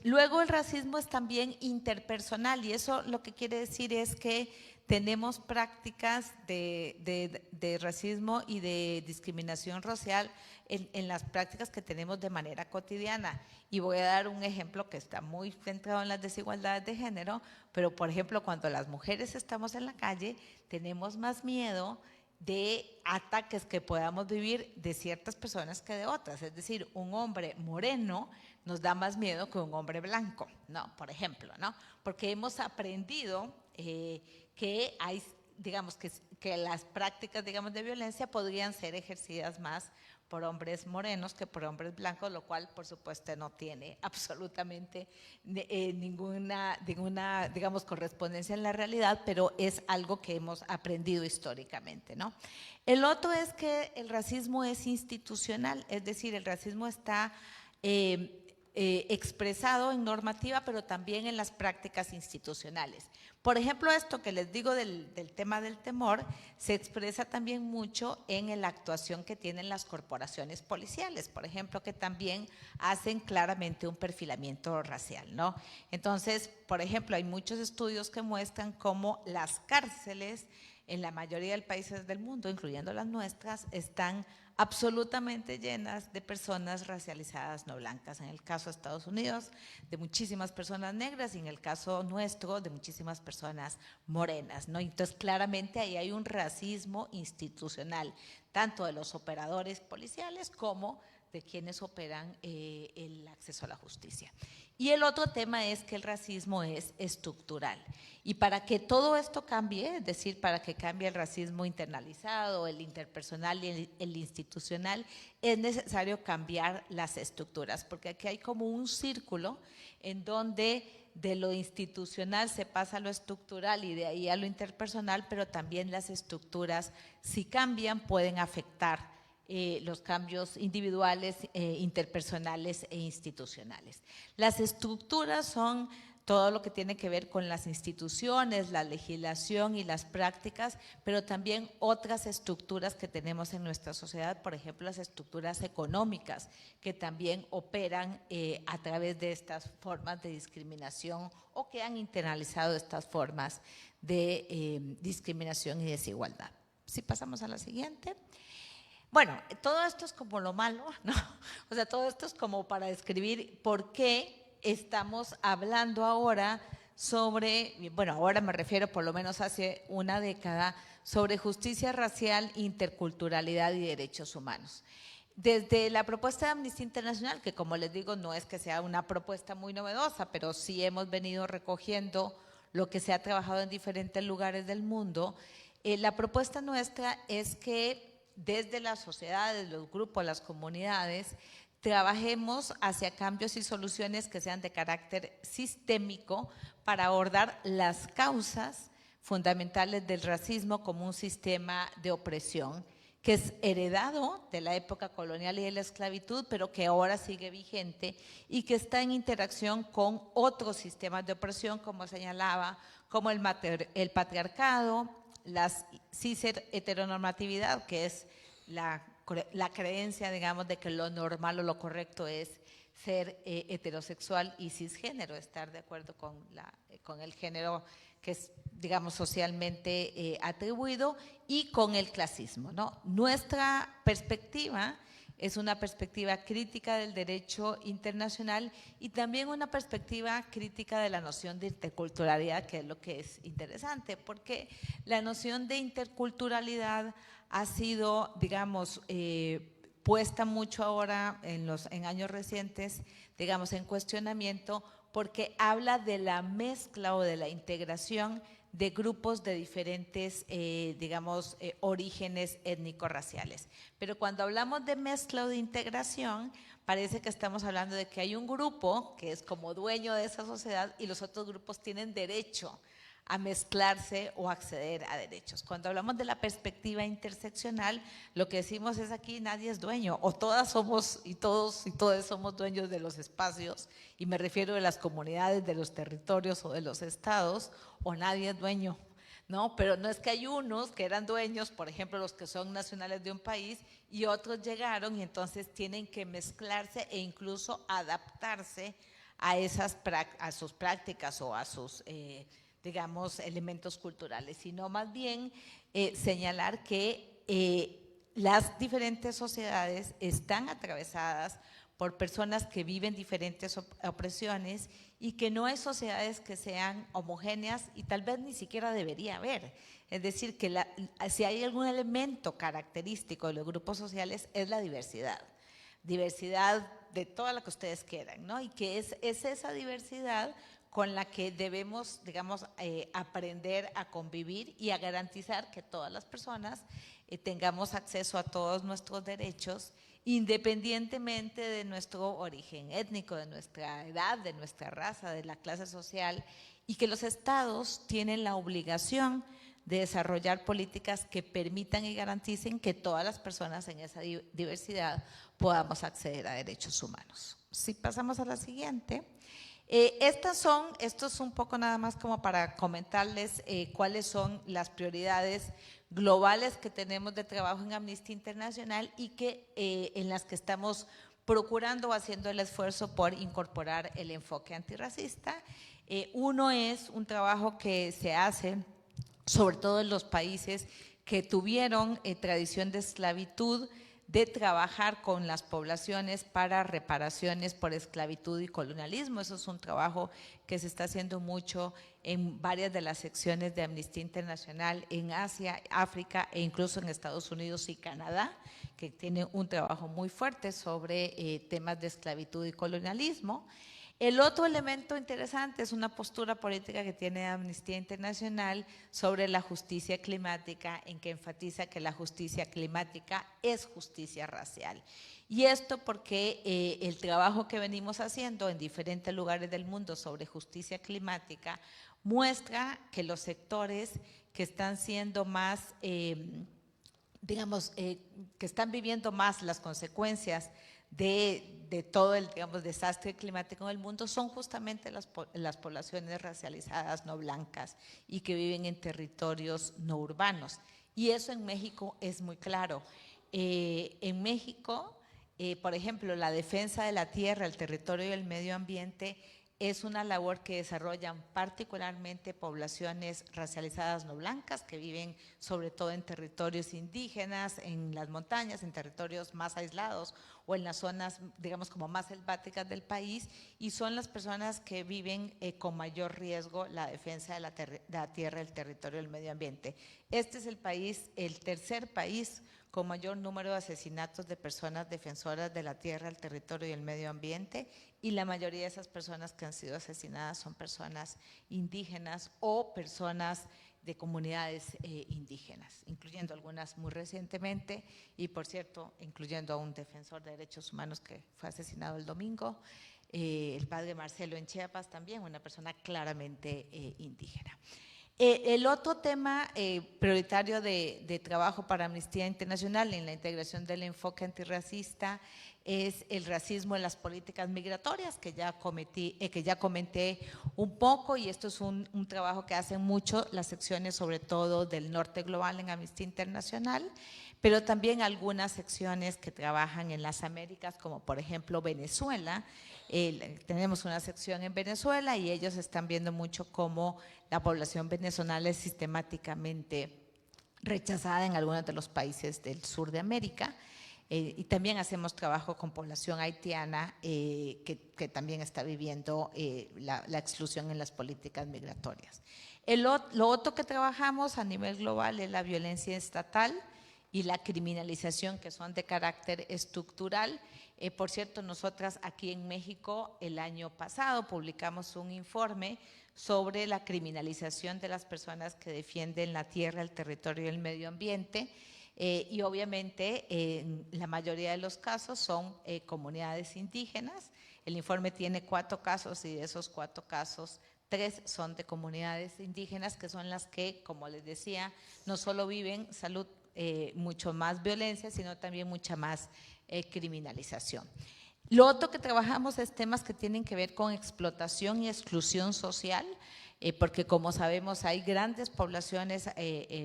B: Luego el racismo es también interpersonal, y eso lo que quiere decir es que tenemos prácticas de racismo y de discriminación racial en las prácticas que tenemos de manera cotidiana. Y voy a dar un ejemplo que está muy centrado en las desigualdades de género, pero por ejemplo, cuando las mujeres estamos en la calle, tenemos más miedo de ataques que podamos vivir de ciertas personas que de otras. Es decir, un hombre moreno nos da más miedo que un hombre blanco, ¿no? Por ejemplo, ¿no? Porque hemos aprendido que hay, digamos, que las prácticas, digamos, de violencia podrían ser ejercidas más por hombres morenos que por hombres blancos, lo cual, por supuesto, no tiene absolutamente ninguna, digamos, correspondencia en la realidad, pero es algo que hemos aprendido históricamente, ¿no? El otro es que el racismo es institucional, es decir, el racismo está expresado en normativa, pero también en las prácticas institucionales. Por ejemplo, esto que les digo del tema del temor, se expresa también mucho en la actuación que tienen las corporaciones policiales, por ejemplo, que también hacen claramente un perfilamiento racial, ¿no? Entonces, por ejemplo, hay muchos estudios que muestran cómo las cárceles en la mayoría de países del mundo, incluyendo las nuestras, están absolutamente llenas de personas racializadas no blancas. En el caso de Estados Unidos, de muchísimas personas negras, y en el caso nuestro, de muchísimas personas morenas, ¿no? Entonces, claramente ahí hay un racismo institucional, tanto de los operadores policiales como de quienes operan el acceso a la justicia. Y el otro tema es que el racismo es estructural. Y para que todo esto cambie, es decir, para que cambie el racismo internalizado, el interpersonal y el institucional, es necesario cambiar las estructuras, porque aquí hay como un círculo en donde de lo institucional se pasa a lo estructural y de ahí a lo interpersonal, pero también las estructuras, si cambian, pueden afectar los cambios individuales, interpersonales e institucionales. Las estructuras son todo lo que tiene que ver con las instituciones, la legislación y las prácticas, pero también otras estructuras que tenemos en nuestra sociedad, por ejemplo, las estructuras económicas, que también operan a través de estas formas de discriminación o que han internalizado estas formas de discriminación y desigualdad. Si pasamos a la siguiente. Bueno, todo esto es como lo malo, ¿no? O sea, todo esto es como para describir por qué estamos hablando ahora sobre, bueno, ahora me refiero por lo menos hace una década, sobre justicia racial, interculturalidad y derechos humanos. Desde la propuesta de Amnistía Internacional, que como les digo, no es que sea una propuesta muy novedosa, pero sí hemos venido recogiendo lo que se ha trabajado en diferentes lugares del mundo, la propuesta nuestra es que desde las sociedades, los grupos, las comunidades, trabajemos hacia cambios y soluciones que sean de carácter sistémico para abordar las causas fundamentales del racismo como un sistema de opresión que es heredado de la época colonial y de la esclavitud, pero que ahora sigue vigente y que está en interacción con otros sistemas de opresión, como señalaba, como el patriarcado, la cis-heteronormatividad, que es la creencia, digamos, de que lo normal o lo correcto es ser heterosexual y cisgénero, estar de acuerdo con el género que es, digamos, socialmente atribuido, y con el clasismo, ¿no? Nuestra perspectiva es una perspectiva crítica del derecho internacional y también una perspectiva crítica de la noción de interculturalidad, que es lo que es interesante, porque la noción de interculturalidad ha sido, digamos, puesta mucho ahora en años recientes, digamos, en cuestionamiento, porque habla de la mezcla o de la integración de grupos de diferentes, digamos, orígenes étnico-raciales. Pero cuando hablamos de mezcla o de integración, parece que estamos hablando de que hay un grupo que es como dueño de esa sociedad y los otros grupos tienen derecho a mezclarse o acceder a derechos. Cuando hablamos de la perspectiva interseccional, lo que decimos es aquí nadie es dueño, o todas somos y todos y todas somos dueños de los espacios, y me refiero de las comunidades, de los territorios o de los estados, o nadie es dueño, ¿no? Pero no es que hay unos que eran dueños, por ejemplo, los que son nacionales de un país, y otros llegaron y entonces tienen que mezclarse e incluso adaptarse a sus prácticas o a sus digamos, elementos culturales, sino más bien señalar que las diferentes sociedades están atravesadas por personas que viven diferentes opresiones y que no hay sociedades que sean homogéneas y tal vez ni siquiera debería haber. Es decir, que si hay algún elemento característico de los grupos sociales es la diversidad. Diversidad de toda la que ustedes quieran, ¿no? Y que es esa diversidad con la que debemos, digamos, aprender a convivir y a garantizar que todas las personas tengamos acceso a todos nuestros derechos, independientemente de nuestro origen étnico, de nuestra edad, de nuestra raza, de la clase social, y que los estados tienen la obligación de desarrollar políticas que permitan y garanticen que todas las personas en esa diversidad podamos acceder a derechos humanos. Si pasamos a la siguiente. Esto es un poco nada más como para comentarles cuáles son las prioridades globales que tenemos de trabajo en Amnistía Internacional y en las que estamos procurando o haciendo el esfuerzo por incorporar el enfoque antirracista. Uno es un trabajo que se hace sobre todo en los países que tuvieron tradición de esclavitud, de trabajar con las poblaciones para reparaciones por esclavitud y colonialismo. Eso es un trabajo que se está haciendo mucho en varias de las secciones de Amnistía Internacional en Asia, África e incluso en Estados Unidos y Canadá, que tiene un trabajo muy fuerte sobre temas de esclavitud y colonialismo. El otro elemento interesante es una postura política que tiene Amnistía Internacional sobre la justicia climática, en que enfatiza que la justicia climática es justicia racial. Y esto porque el trabajo que venimos haciendo en diferentes lugares del mundo sobre justicia climática muestra que los sectores que están siendo más, que están viviendo más las consecuencias de todo el, desastre climático en el mundo son justamente las poblaciones racializadas no blancas y que viven en territorios no urbanos. Y eso en México es muy claro. En México, por ejemplo, la defensa de la tierra, el territorio y el medio ambiente es una labor que desarrollan particularmente poblaciones racializadas no blancas que viven sobre todo en territorios indígenas, en las montañas, en territorios más aislados o en las zonas, como más selváticas del país, y son las personas que viven con mayor riesgo la defensa de la tierra, el territorio y el medio ambiente. Este es el tercer país con mayor número de asesinatos de personas defensoras de la tierra, el territorio y el medio ambiente, y la mayoría de esas personas que han sido asesinadas son personas indígenas o personas de comunidades indígenas, incluyendo algunas muy recientemente y, por cierto, incluyendo a un defensor de derechos humanos que fue asesinado el domingo, el padre Marcelo en Chiapas también, una persona claramente indígena. El otro tema prioritario de trabajo para Amnistía Internacional en la integración del enfoque antirracista es el racismo en las políticas migratorias, que ya comenté un poco, y esto es un trabajo que hacen mucho las secciones, sobre todo del norte global en Amnistía Internacional, pero también algunas secciones que trabajan en las Américas, como por ejemplo Venezuela. Tenemos una sección en Venezuela y ellos están viendo mucho cómo la población venezolana es sistemáticamente rechazada en algunos de los países del sur de América. Y también hacemos trabajo con población haitiana que también está viviendo la exclusión en las políticas migratorias. Lo otro que trabajamos a nivel global es la violencia estatal y la criminalización, que son de carácter estructural. Por cierto, nosotras aquí en México el año pasado publicamos un informe sobre la criminalización de las personas que defienden la tierra, el territorio y el medio ambiente. Y obviamente en la mayoría de los casos son comunidades indígenas. El informe tiene 4 casos y de esos 4 casos 3 son de comunidades indígenas, que son las que, como les decía, no solo viven mucho más violencia, sino también mucha más criminalización. Lo otro que trabajamos es temas que tienen que ver con explotación y exclusión social, porque como sabemos hay grandes poblaciones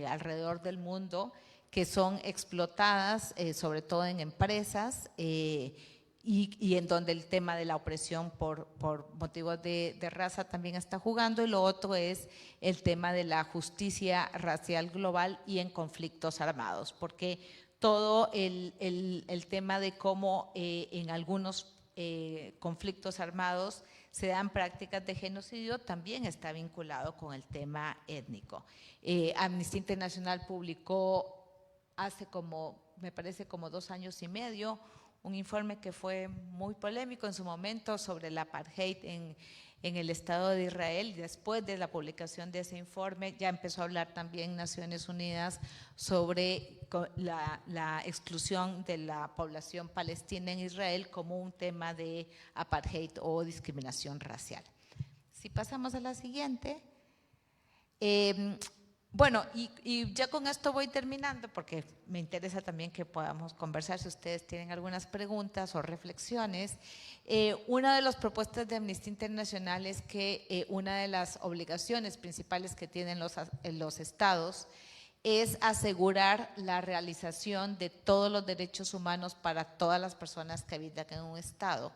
B: alrededor del mundo que son explotadas, sobre todo en empresas, y en donde el tema de la opresión por motivos de raza también está jugando. Y lo otro es el tema de la justicia racial global y en conflictos armados, porque todo el tema de cómo en algunos conflictos armados se dan prácticas de genocidio también está vinculado con el tema étnico. Amnistía Internacional publicó hace me parece como 2 años y medio, un informe que fue muy polémico en su momento sobre el apartheid en el Estado de Israel. Después de la publicación de ese informe ya empezó a hablar también Naciones Unidas sobre la exclusión de la población palestina en Israel como un tema de apartheid o discriminación racial. Si pasamos a la siguiente. Bueno, y ya con esto voy terminando porque me interesa también que podamos conversar si ustedes tienen algunas preguntas o reflexiones. Una de las propuestas de Amnistía Internacional es que una de las obligaciones principales que tienen los estados es asegurar la realización de todos los derechos humanos para todas las personas que habitan en un estado,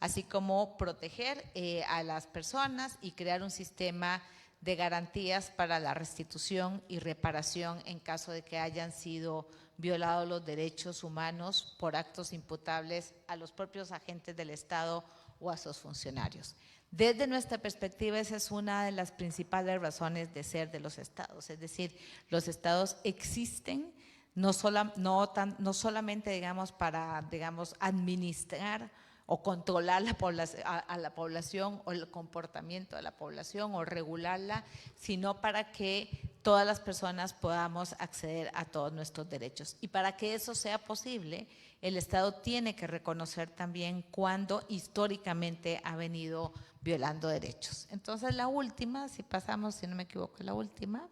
B: así como proteger a las personas y crear un sistema de garantías para la restitución y reparación en caso de que hayan sido violados los derechos humanos por actos imputables a los propios agentes del Estado o a sus funcionarios. Desde nuestra perspectiva, esa es una de las principales razones de ser de los estados, es decir, los estados existen no solamente, digamos, para, digamos, administrar o controlar a la población o el comportamiento de la población o regularla, sino para que todas las personas podamos acceder a todos nuestros derechos. Y para que eso sea posible, el Estado tiene que reconocer también cuándo históricamente ha venido violando derechos. Entonces la última, si pasamos, si no me equivoco, la última.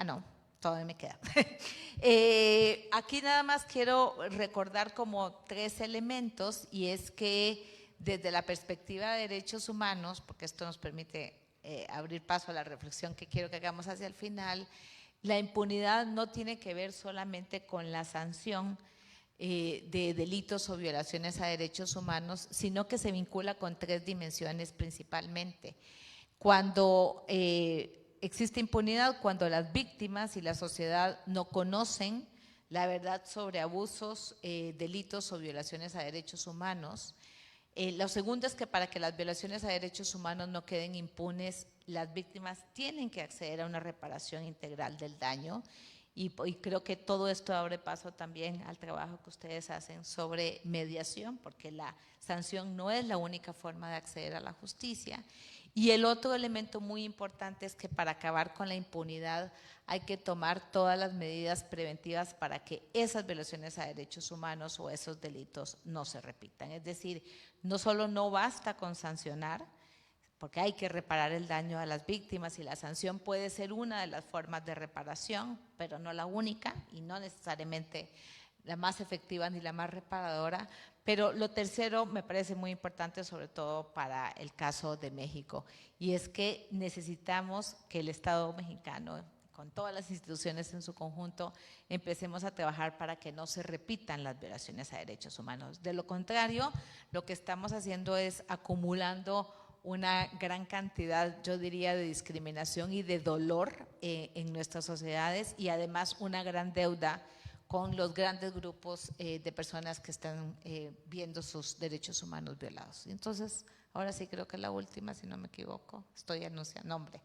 B: No, todavía me queda. Aquí nada más quiero recordar como 3 elementos, y es que desde la perspectiva de derechos humanos, porque esto nos permite abrir paso a la reflexión que quiero que hagamos hacia el final, la impunidad no tiene que ver solamente con la sanción de delitos o violaciones a derechos humanos, sino que se vincula con 3 dimensiones principalmente. Cuando existe impunidad, cuando las víctimas y la sociedad no conocen la verdad sobre abusos, delitos o violaciones a derechos humanos. Lo segundo es que para que las violaciones a derechos humanos no queden impunes, las víctimas tienen que acceder a una reparación integral del daño. Y creo que todo esto abre paso también al trabajo que ustedes hacen sobre mediación, porque la sanción no es la única forma de acceder a la justicia. Y el otro elemento muy importante es que para acabar con la impunidad hay que tomar todas las medidas preventivas para que esas violaciones a derechos humanos o esos delitos no se repitan. Es decir, no solo no basta con sancionar, porque hay que reparar el daño a las víctimas y la sanción puede ser una de las formas de reparación, pero no la única y no necesariamente la más efectiva ni la más reparadora. Pero lo tercero me parece muy importante, sobre todo para el caso de México, y es que necesitamos que el Estado mexicano, con todas las instituciones en su conjunto, empecemos a trabajar para que no se repitan las violaciones a derechos humanos. De lo contrario, lo que estamos haciendo es acumulando una gran cantidad, yo diría, de discriminación y de dolor en nuestras sociedades, y además una gran deuda con los grandes grupos de personas que están viendo sus derechos humanos violados. Entonces, ahora sí creo que es la última, si no me equivoco. Estoy anunciando nombre.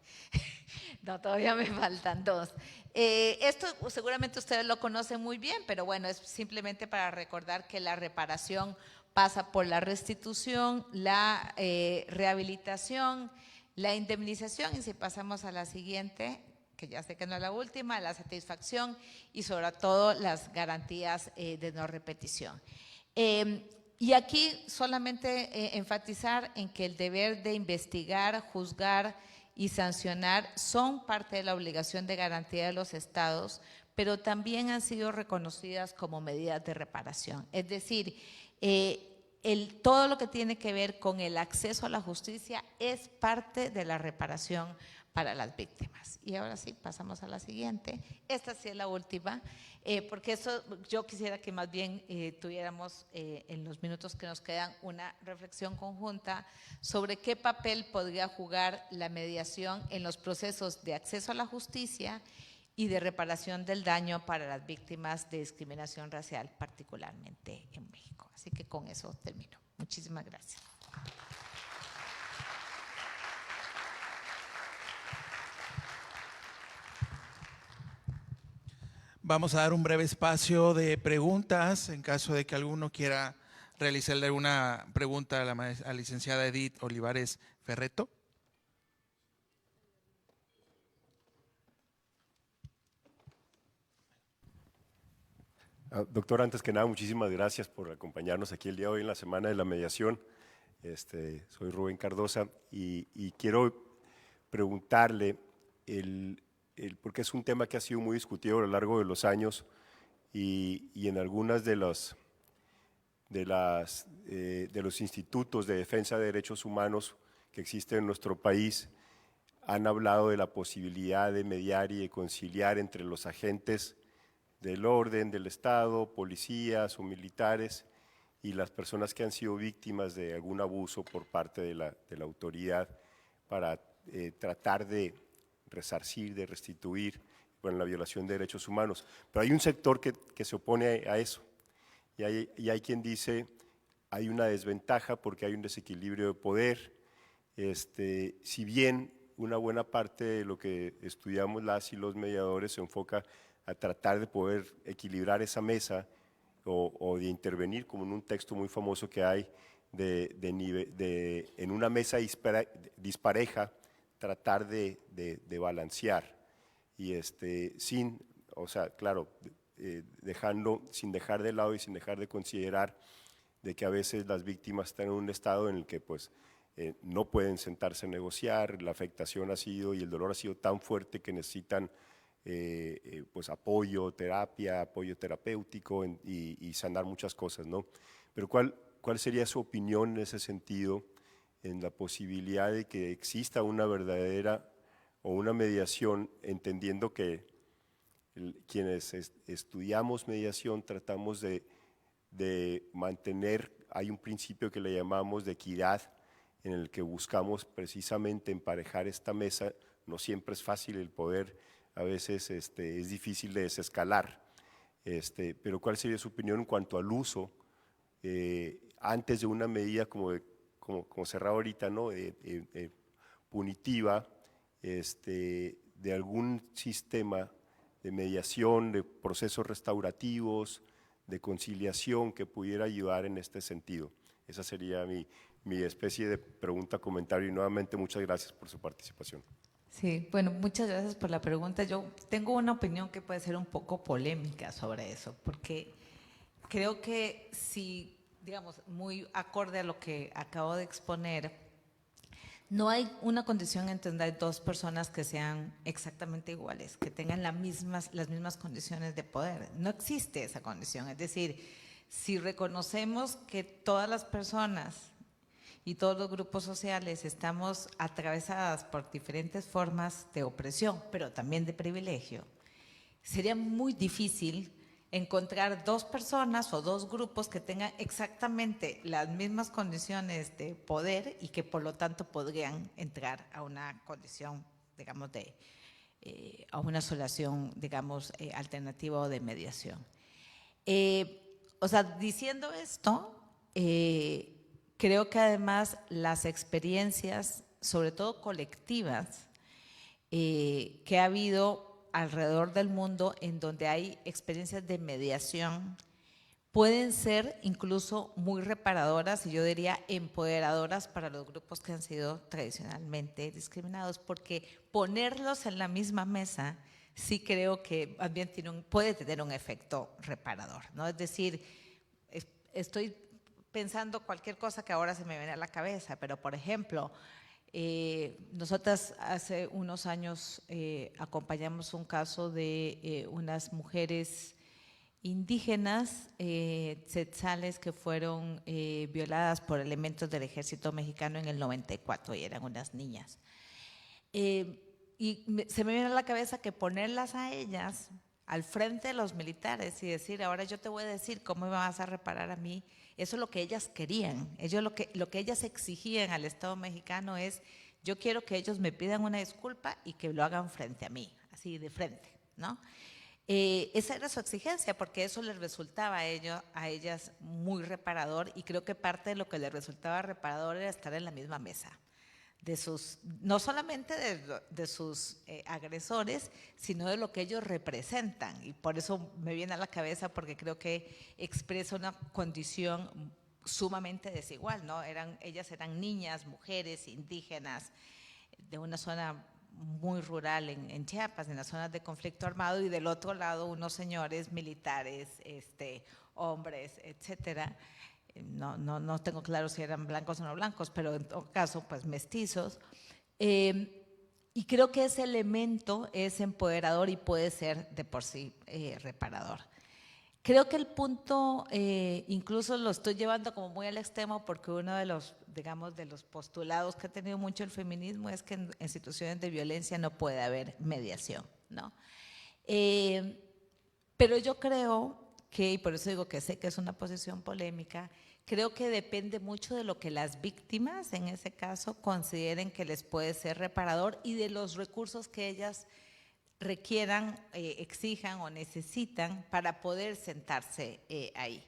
B: No, todavía me faltan 2. Esto seguramente ustedes lo conocen muy bien, pero bueno, es simplemente para recordar que la reparación pasa por la restitución, la rehabilitación, la indemnización, y si pasamos a la siguiente, que ya sé que no es la última, la satisfacción y sobre todo las garantías de no repetición. Y aquí solamente enfatizar en que el deber de investigar, juzgar y sancionar son parte de la obligación de garantía de los estados, pero también han sido reconocidas como medidas de reparación. Es decir, todo lo que tiene que ver con el acceso a la justicia es parte de la reparación para las víctimas. Y ahora sí, pasamos a la siguiente. Esta sí es la última, porque eso yo quisiera que más bien tuviéramos en los minutos que nos quedan una reflexión conjunta sobre qué papel podría jugar la mediación en los procesos de acceso a la justicia y de reparación del daño para las víctimas de discriminación racial, particularmente en México. Así que con eso termino. Muchísimas gracias.
A: Vamos a dar un breve espacio de preguntas en caso de que alguno quiera realizarle alguna pregunta a la licenciada Edith Olivares Ferretto.
C: Doctor, antes que nada, muchísimas gracias por acompañarnos aquí el día de hoy en la Semana de la Mediación. Soy Rubén Cardosa y quiero preguntarle, porque es un tema que ha sido muy discutido a lo largo de los años y en algunas de los institutos de defensa de derechos humanos que existen en nuestro país han hablado de la posibilidad de mediar y de conciliar entre los agentes del orden del Estado, policías o militares, y las personas que han sido víctimas de algún abuso por parte de la autoridad para tratar de resarcir, de restituir la violación de derechos humanos. Pero hay un sector que se opone a eso, y hay quien dice hay una desventaja porque hay un desequilibrio de poder. Si bien una buena parte de lo que estudiamos las y los mediadores se enfoca a tratar de poder equilibrar esa mesa o de intervenir, como en un texto muy famoso que hay en una mesa dispareja, tratar de balancear y o sea, claro, sin dejar de lado y sin dejar de considerar de que a veces las víctimas están en un estado en el que pues no pueden sentarse a negociar, la afectación ha sido y el dolor ha sido tan fuerte que necesitan pues apoyo, terapia, apoyo terapéutico y sanar muchas cosas, ¿no? Pero ¿cuál sería su opinión en ese sentido, en la posibilidad de que exista una verdadera o una mediación, entendiendo que quienes estudiamos mediación tratamos de mantener, hay un principio que le llamamos de equidad, en el que buscamos precisamente emparejar esta mesa? No siempre es fácil el poder, a veces es difícil de desescalar, pero ¿cuál sería su opinión en cuanto al uso antes de una medida como cerraba ahorita, ¿no? Punitiva, de algún sistema de mediación, de procesos restaurativos, de conciliación que pudiera ayudar en este sentido? Esa sería mi especie de pregunta, comentario, y nuevamente muchas gracias por su participación.
B: Sí, bueno, muchas gracias por la pregunta. Yo tengo una opinión que puede ser un poco polémica sobre eso, porque creo que si, digamos, muy acorde a lo que acabo de exponer, no hay una condición entre donde hay dos personas que sean exactamente iguales, que tengan las mismas condiciones de poder. No existe esa condición. Es decir, si reconocemos que todas las personas y todos los grupos sociales estamos atravesadas por diferentes formas de opresión, pero también de privilegio, sería muy difícil encontrar dos personas o dos grupos que tengan exactamente las mismas condiciones de poder y que por lo tanto podrían entrar a una condición, digamos, a una solución, digamos, alternativa o de mediación. O sea, diciendo esto, creo que además las experiencias, sobre todo colectivas, que ha habido alrededor del mundo en donde hay experiencias de mediación, pueden ser incluso muy reparadoras y yo diría empoderadoras para los grupos que han sido tradicionalmente discriminados, porque ponerlos en la misma mesa sí creo que también puede tener un efecto reparador, ¿no? Es decir, estoy pensando cualquier cosa que ahora se me viene a la cabeza, pero por ejemplo, nosotras hace unos años acompañamos un caso de unas mujeres indígenas tzetzales que fueron violadas por elementos del ejército mexicano en el 94 y eran unas niñas. Se me viene a la cabeza que ponerlas a ellas al frente de los militares y decir, ahora yo te voy a decir cómo me vas a reparar a mí. Eso es lo que ellas querían. Lo que ellas exigían al Estado mexicano es, yo quiero que ellos me pidan una disculpa y que lo hagan frente a mí, así de frente, ¿no? Esa era su exigencia, porque eso les resultaba a ellas muy reparador, y creo que parte de lo que les resultaba reparador era estar en la misma mesa. No solamente de sus agresores, sino de lo que ellos representan. Y por eso me viene a la cabeza, porque creo que expresa una condición sumamente desigual, ¿no? Ellas eran niñas, mujeres, indígenas, de una zona muy rural en Chiapas, en las zonas de conflicto armado, y del otro lado unos señores militares, hombres, etcétera. No tengo claro si eran blancos o no blancos, pero en todo caso, pues mestizos. y creo que ese elemento es empoderador y puede ser de por sí reparador. Creo que el punto, incluso lo estoy llevando como muy al extremo, porque uno de los, digamos, de los postulados que ha tenido mucho el feminismo es que en situaciones de violencia no puede haber mediación, ¿no? Pero yo creo que, y por eso digo que sé que es una posición polémica, creo que depende mucho de lo que las víctimas, en ese caso, consideren que les puede ser reparador y de los recursos que ellas requieran, exijan o necesitan para poder sentarse ahí.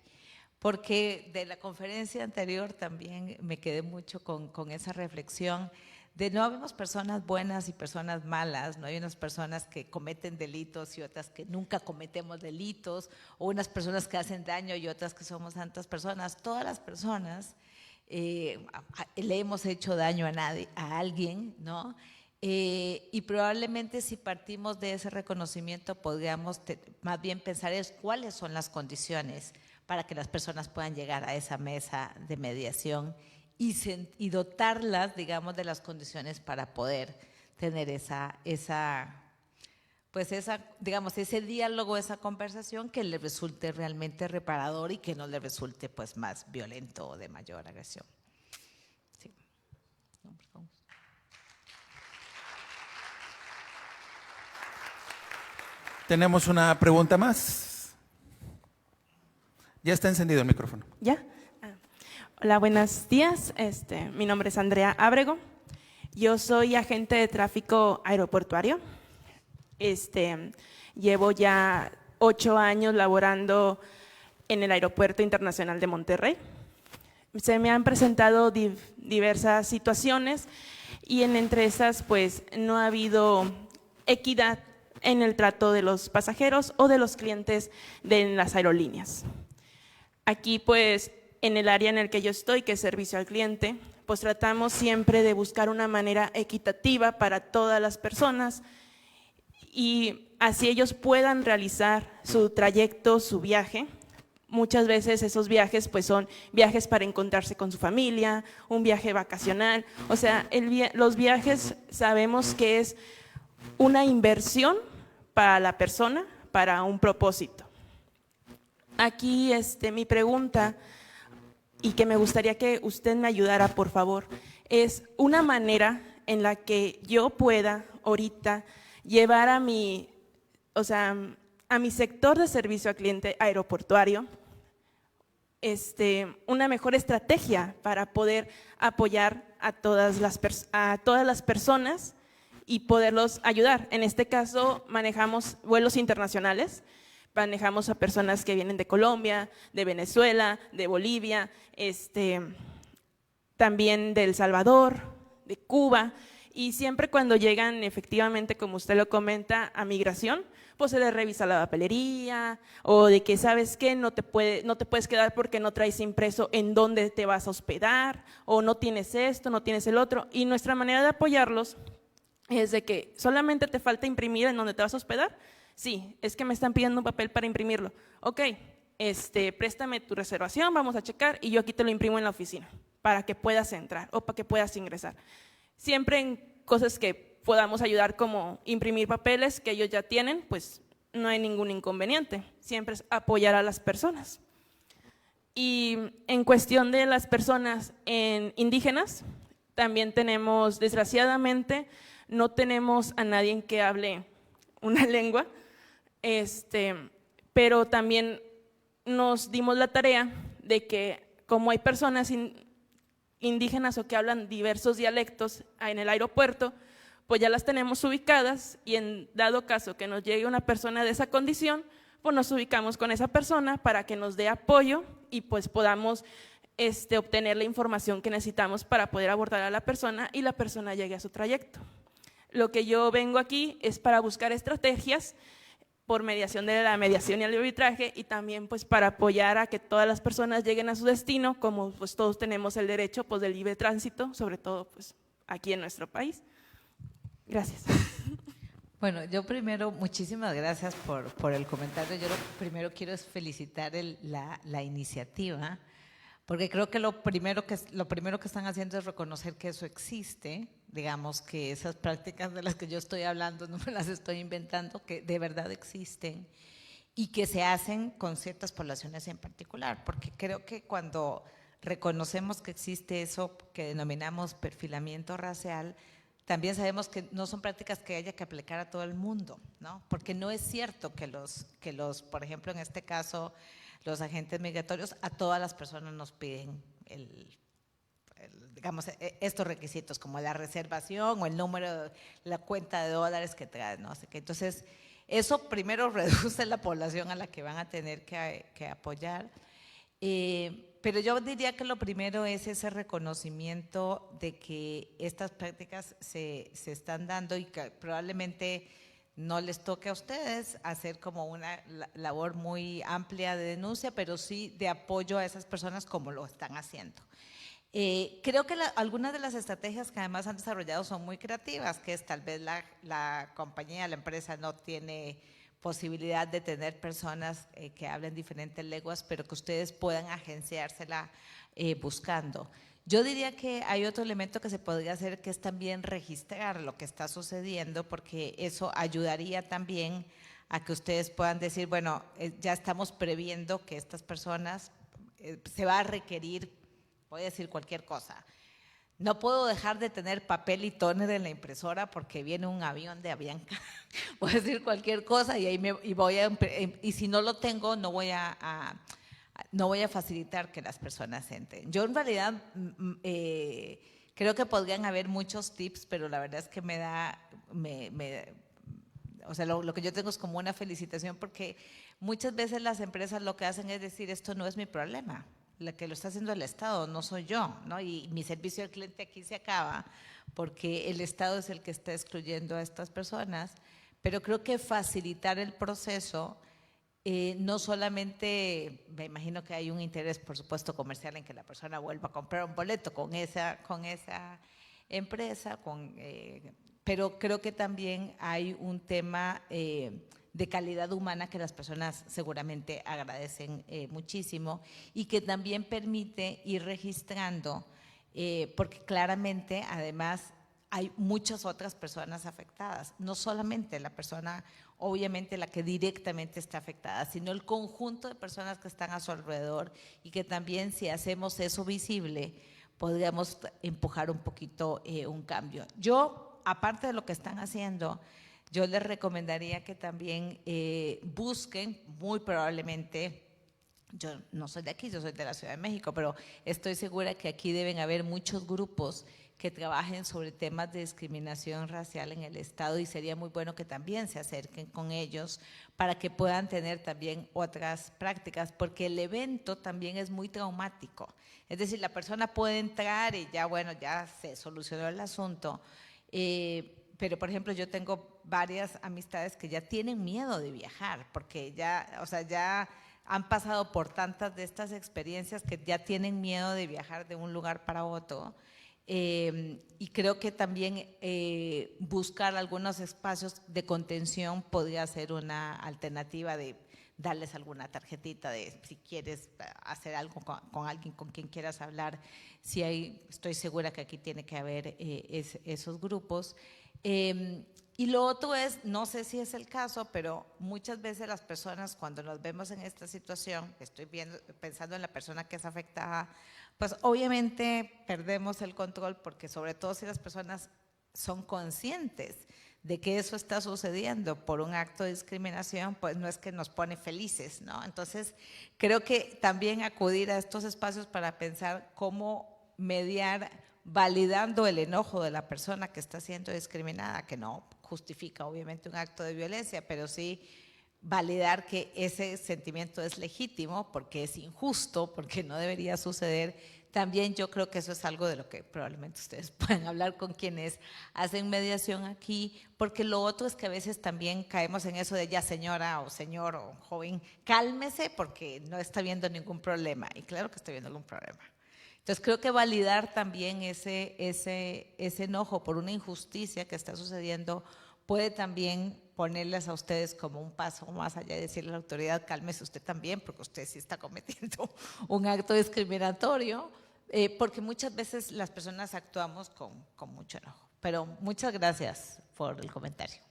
B: Porque de la conferencia anterior también me quedé mucho con esa reflexión de no habemos personas buenas y personas malas, no hay unas personas que cometen delitos y otras que nunca cometemos delitos, o unas personas que hacen daño y otras que somos santas personas. Todas las personas le hemos hecho daño a nadie, a alguien, ¿no? Y probablemente si partimos de ese reconocimiento podríamos más bien pensar es cuáles son las condiciones para que las personas puedan llegar a esa mesa de mediación y dotarlas, digamos, de las condiciones para poder tener digamos, ese diálogo, esa conversación que le resulte realmente reparador y que no le resulte pues más violento o de mayor agresión. Sí.
A: Tenemos una pregunta más. Ya está encendido el micrófono.
D: ¿Ya? Hola, buenos días. Mi nombre es Andrea Ábrego. Yo soy agente de tráfico aeroportuario. Llevo ya 8 años laborando en el Aeropuerto Internacional de Monterrey. Se me han presentado diversas situaciones y entre esas pues no ha habido equidad en el trato de los pasajeros o de los clientes de las aerolíneas. Aquí pues en el área en el que yo estoy, que es servicio al cliente, pues tratamos siempre de buscar una manera equitativa para todas las personas y así ellos puedan realizar su trayecto, su viaje. Muchas veces esos viajes pues son viajes para encontrarse con su familia, un viaje vacacional. O sea, los viajes sabemos que es una inversión para la persona, para un propósito. Aquí mi pregunta, y que me gustaría que usted me ayudara, por favor, es una manera en la que yo pueda ahorita llevar a mi sector de servicio al cliente aeroportuario una mejor estrategia para poder apoyar a todas las personas y poderlos ayudar. En este caso manejamos vuelos internacionales, manejamos a personas que vienen de Colombia, de Venezuela, de Bolivia, también de El Salvador, de Cuba, y siempre cuando llegan efectivamente, como usted lo comenta, a migración, pues se les revisa la papelería, o de que sabes qué, no te puedes quedar porque no traes impreso en dónde te vas a hospedar, o no tienes esto, no tienes el otro, y nuestra manera de apoyarlos es de que solamente te falta imprimir en dónde te vas a hospedar. Sí, es que me están pidiendo un papel para imprimirlo. Ok, préstame tu reservación, vamos a checar y yo aquí te lo imprimo en la oficina para que puedas entrar o para que puedas ingresar. Siempre en cosas que podamos ayudar como imprimir papeles que ellos ya tienen, pues no hay ningún inconveniente. Siempre es apoyar a las personas. Y en cuestión de las personas indígenas, también tenemos, desgraciadamente, no tenemos a nadie que hable una lengua, pero también nos dimos la tarea de que como hay personas indígenas o que hablan diversos dialectos en el aeropuerto, pues ya las tenemos ubicadas y en dado caso que nos llegue una persona de esa condición, pues nos ubicamos con esa persona para que nos dé apoyo y pues podamos obtener la información que necesitamos para poder abordar a la persona y la persona llegue a su trayecto. Lo que yo vengo aquí es para buscar estrategias por mediación de la mediación y el arbitraje y también pues para apoyar a que todas las personas lleguen a su destino, como pues todos tenemos el derecho pues del libre tránsito, sobre todo pues aquí en nuestro país. Gracias.
B: Bueno, yo primero, muchísimas gracias por el comentario. Yo lo primero quiero es felicitar la iniciativa, porque creo que lo primero que están haciendo es reconocer que eso existe, digamos que esas prácticas de las que yo estoy hablando no me las estoy inventando, que de verdad existen y que se hacen con ciertas poblaciones en particular, porque creo que cuando reconocemos que existe eso que denominamos perfilamiento racial, también sabemos que no son prácticas que haya que aplicar a todo el mundo, ¿no? Porque no es cierto que por ejemplo, en este caso, los agentes migratorios, a todas las personas nos piden digamos, estos requisitos, como la reservación o el número, la cuenta de dólares que trae, no sé qué. Entonces, eso primero reduce la población a la que van a tener que apoyar. Pero yo diría que lo primero es ese reconocimiento de que estas prácticas se están dando y que probablemente no les toque a ustedes hacer como una labor muy amplia de denuncia, pero sí de apoyo a esas personas como lo están haciendo. Creo que algunas de las estrategias que además han desarrollado son muy creativas, que es tal vez la compañía, la empresa no tiene posibilidad de tener personas que hablen diferentes lenguas, pero que ustedes puedan agenciársela buscando. Yo diría que hay otro elemento que se podría hacer, que es también registrar lo que está sucediendo, porque eso ayudaría también a que ustedes puedan decir, bueno, ya estamos previendo que estas personas se va a requerir, voy a decir cualquier cosa. No puedo dejar de tener papel y tóner en la impresora porque viene un avión de Avianca. Voy a decir cualquier cosa y si no lo tengo no voy a facilitar que las personas entren. Yo en realidad creo que podrían haber muchos tips, pero la verdad es que o sea, lo que yo tengo es como una felicitación, porque muchas veces las empresas lo que hacen es decir, esto no es mi problema. La que lo está haciendo el Estado, no soy yo, ¿no? Y mi servicio al cliente aquí se acaba porque el Estado es el que está excluyendo a estas personas, pero creo que facilitar el proceso, no solamente, me imagino que hay un interés, por supuesto, comercial en que la persona vuelva a comprar un boleto con esa empresa, pero creo que también hay un tema de calidad humana que las personas seguramente agradecen muchísimo y que también permite ir registrando, porque claramente además hay muchas otras personas afectadas, no solamente la persona, obviamente la que directamente está afectada, sino el conjunto de personas que están a su alrededor, y que también si hacemos eso visible, podríamos empujar un poquito un cambio. Yo, aparte de lo que están haciendo, yo les recomendaría que también busquen, muy probablemente, yo no soy de aquí, yo soy de la Ciudad de México, pero estoy segura que aquí deben haber muchos grupos que trabajen sobre temas de discriminación racial en el Estado, y sería muy bueno que también se acerquen con ellos para que puedan tener también otras prácticas, porque el evento también es muy traumático. Es decir, la persona puede entrar y ya, bueno, ya se solucionó el asunto, pero, por ejemplo, yo tengo varias amistades que ya tienen miedo de viajar, porque ya, o sea, ya han pasado por tantas de estas experiencias que ya tienen miedo de viajar de un lugar para otro. Y creo que también buscar algunos espacios de contención podría ser una alternativa, de darles alguna tarjetita de si quieres hacer algo con alguien con quien quieras hablar. Si hay, estoy segura que aquí tiene que haber esos grupos. Y lo otro es, no sé si es el caso, pero muchas veces las personas, cuando nos vemos en esta situación, pensando en la persona que es afectada, pues obviamente perdemos el control, porque sobre todo si las personas son conscientes de que eso está sucediendo por un acto de discriminación, pues no es que nos pone felices, ¿no? Entonces, creo que también acudir a estos espacios para pensar cómo mediar, validando el enojo de la persona que está siendo discriminada, que no justifica obviamente un acto de violencia, pero sí validar que ese sentimiento es legítimo, porque es injusto, porque no debería suceder. También yo creo que eso es algo de lo que probablemente ustedes puedan hablar con quienes hacen mediación aquí, porque lo otro es que a veces también caemos en eso de ya señora o señor o joven, cálmese porque no está viendo ningún problema, y claro que estoy viendo algún problema. Entonces creo que validar también ese enojo por una injusticia que está sucediendo puede también ponerles a ustedes como un paso más allá de decirle a la autoridad, cálmese usted también, porque usted sí está cometiendo un acto discriminatorio, porque muchas veces las personas actuamos con mucho enojo. Pero muchas gracias por el comentario.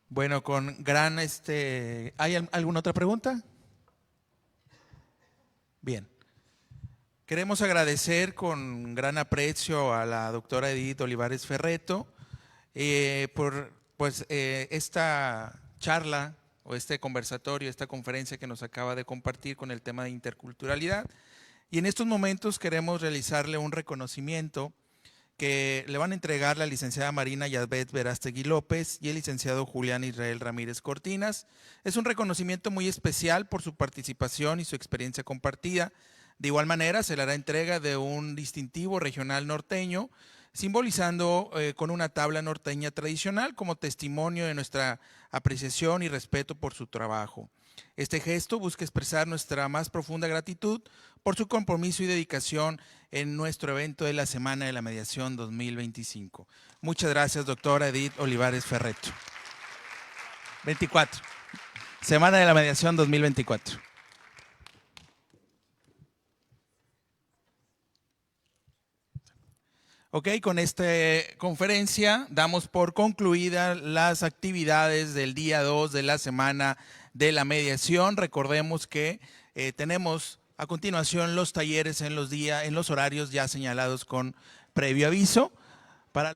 A: Bueno, con gran ¿hay alguna otra pregunta? Bien. Queremos agradecer con gran aprecio a la doctora Edith Olivares Ferretto por esta charla o este conversatorio, esta conferencia que nos acaba de compartir con el tema de interculturalidad. Y en estos momentos queremos realizarle un reconocimiento que le van a entregar la licenciada Marina Yadbet Verástegui López y el licenciado Julián Israel Ramírez Cortinas. Es un reconocimiento muy especial por su participación y su experiencia compartida. De igual manera, se le hará entrega de un distintivo regional norteño, simbolizando con una tabla norteña tradicional como testimonio de nuestra apreciación y respeto por su trabajo. Este gesto busca expresar nuestra más profunda gratitud por su compromiso y dedicación en nuestro evento de la Semana de la Mediación 2025. Muchas gracias, doctora Edith Olivares Ferretto. 24. Semana de la Mediación 2024. Ok, con esta conferencia damos por concluidas las actividades del día 2 de la Semana de la Mediación. Recordemos que tenemos a continuación los talleres en los horarios ya señalados con previo aviso. Para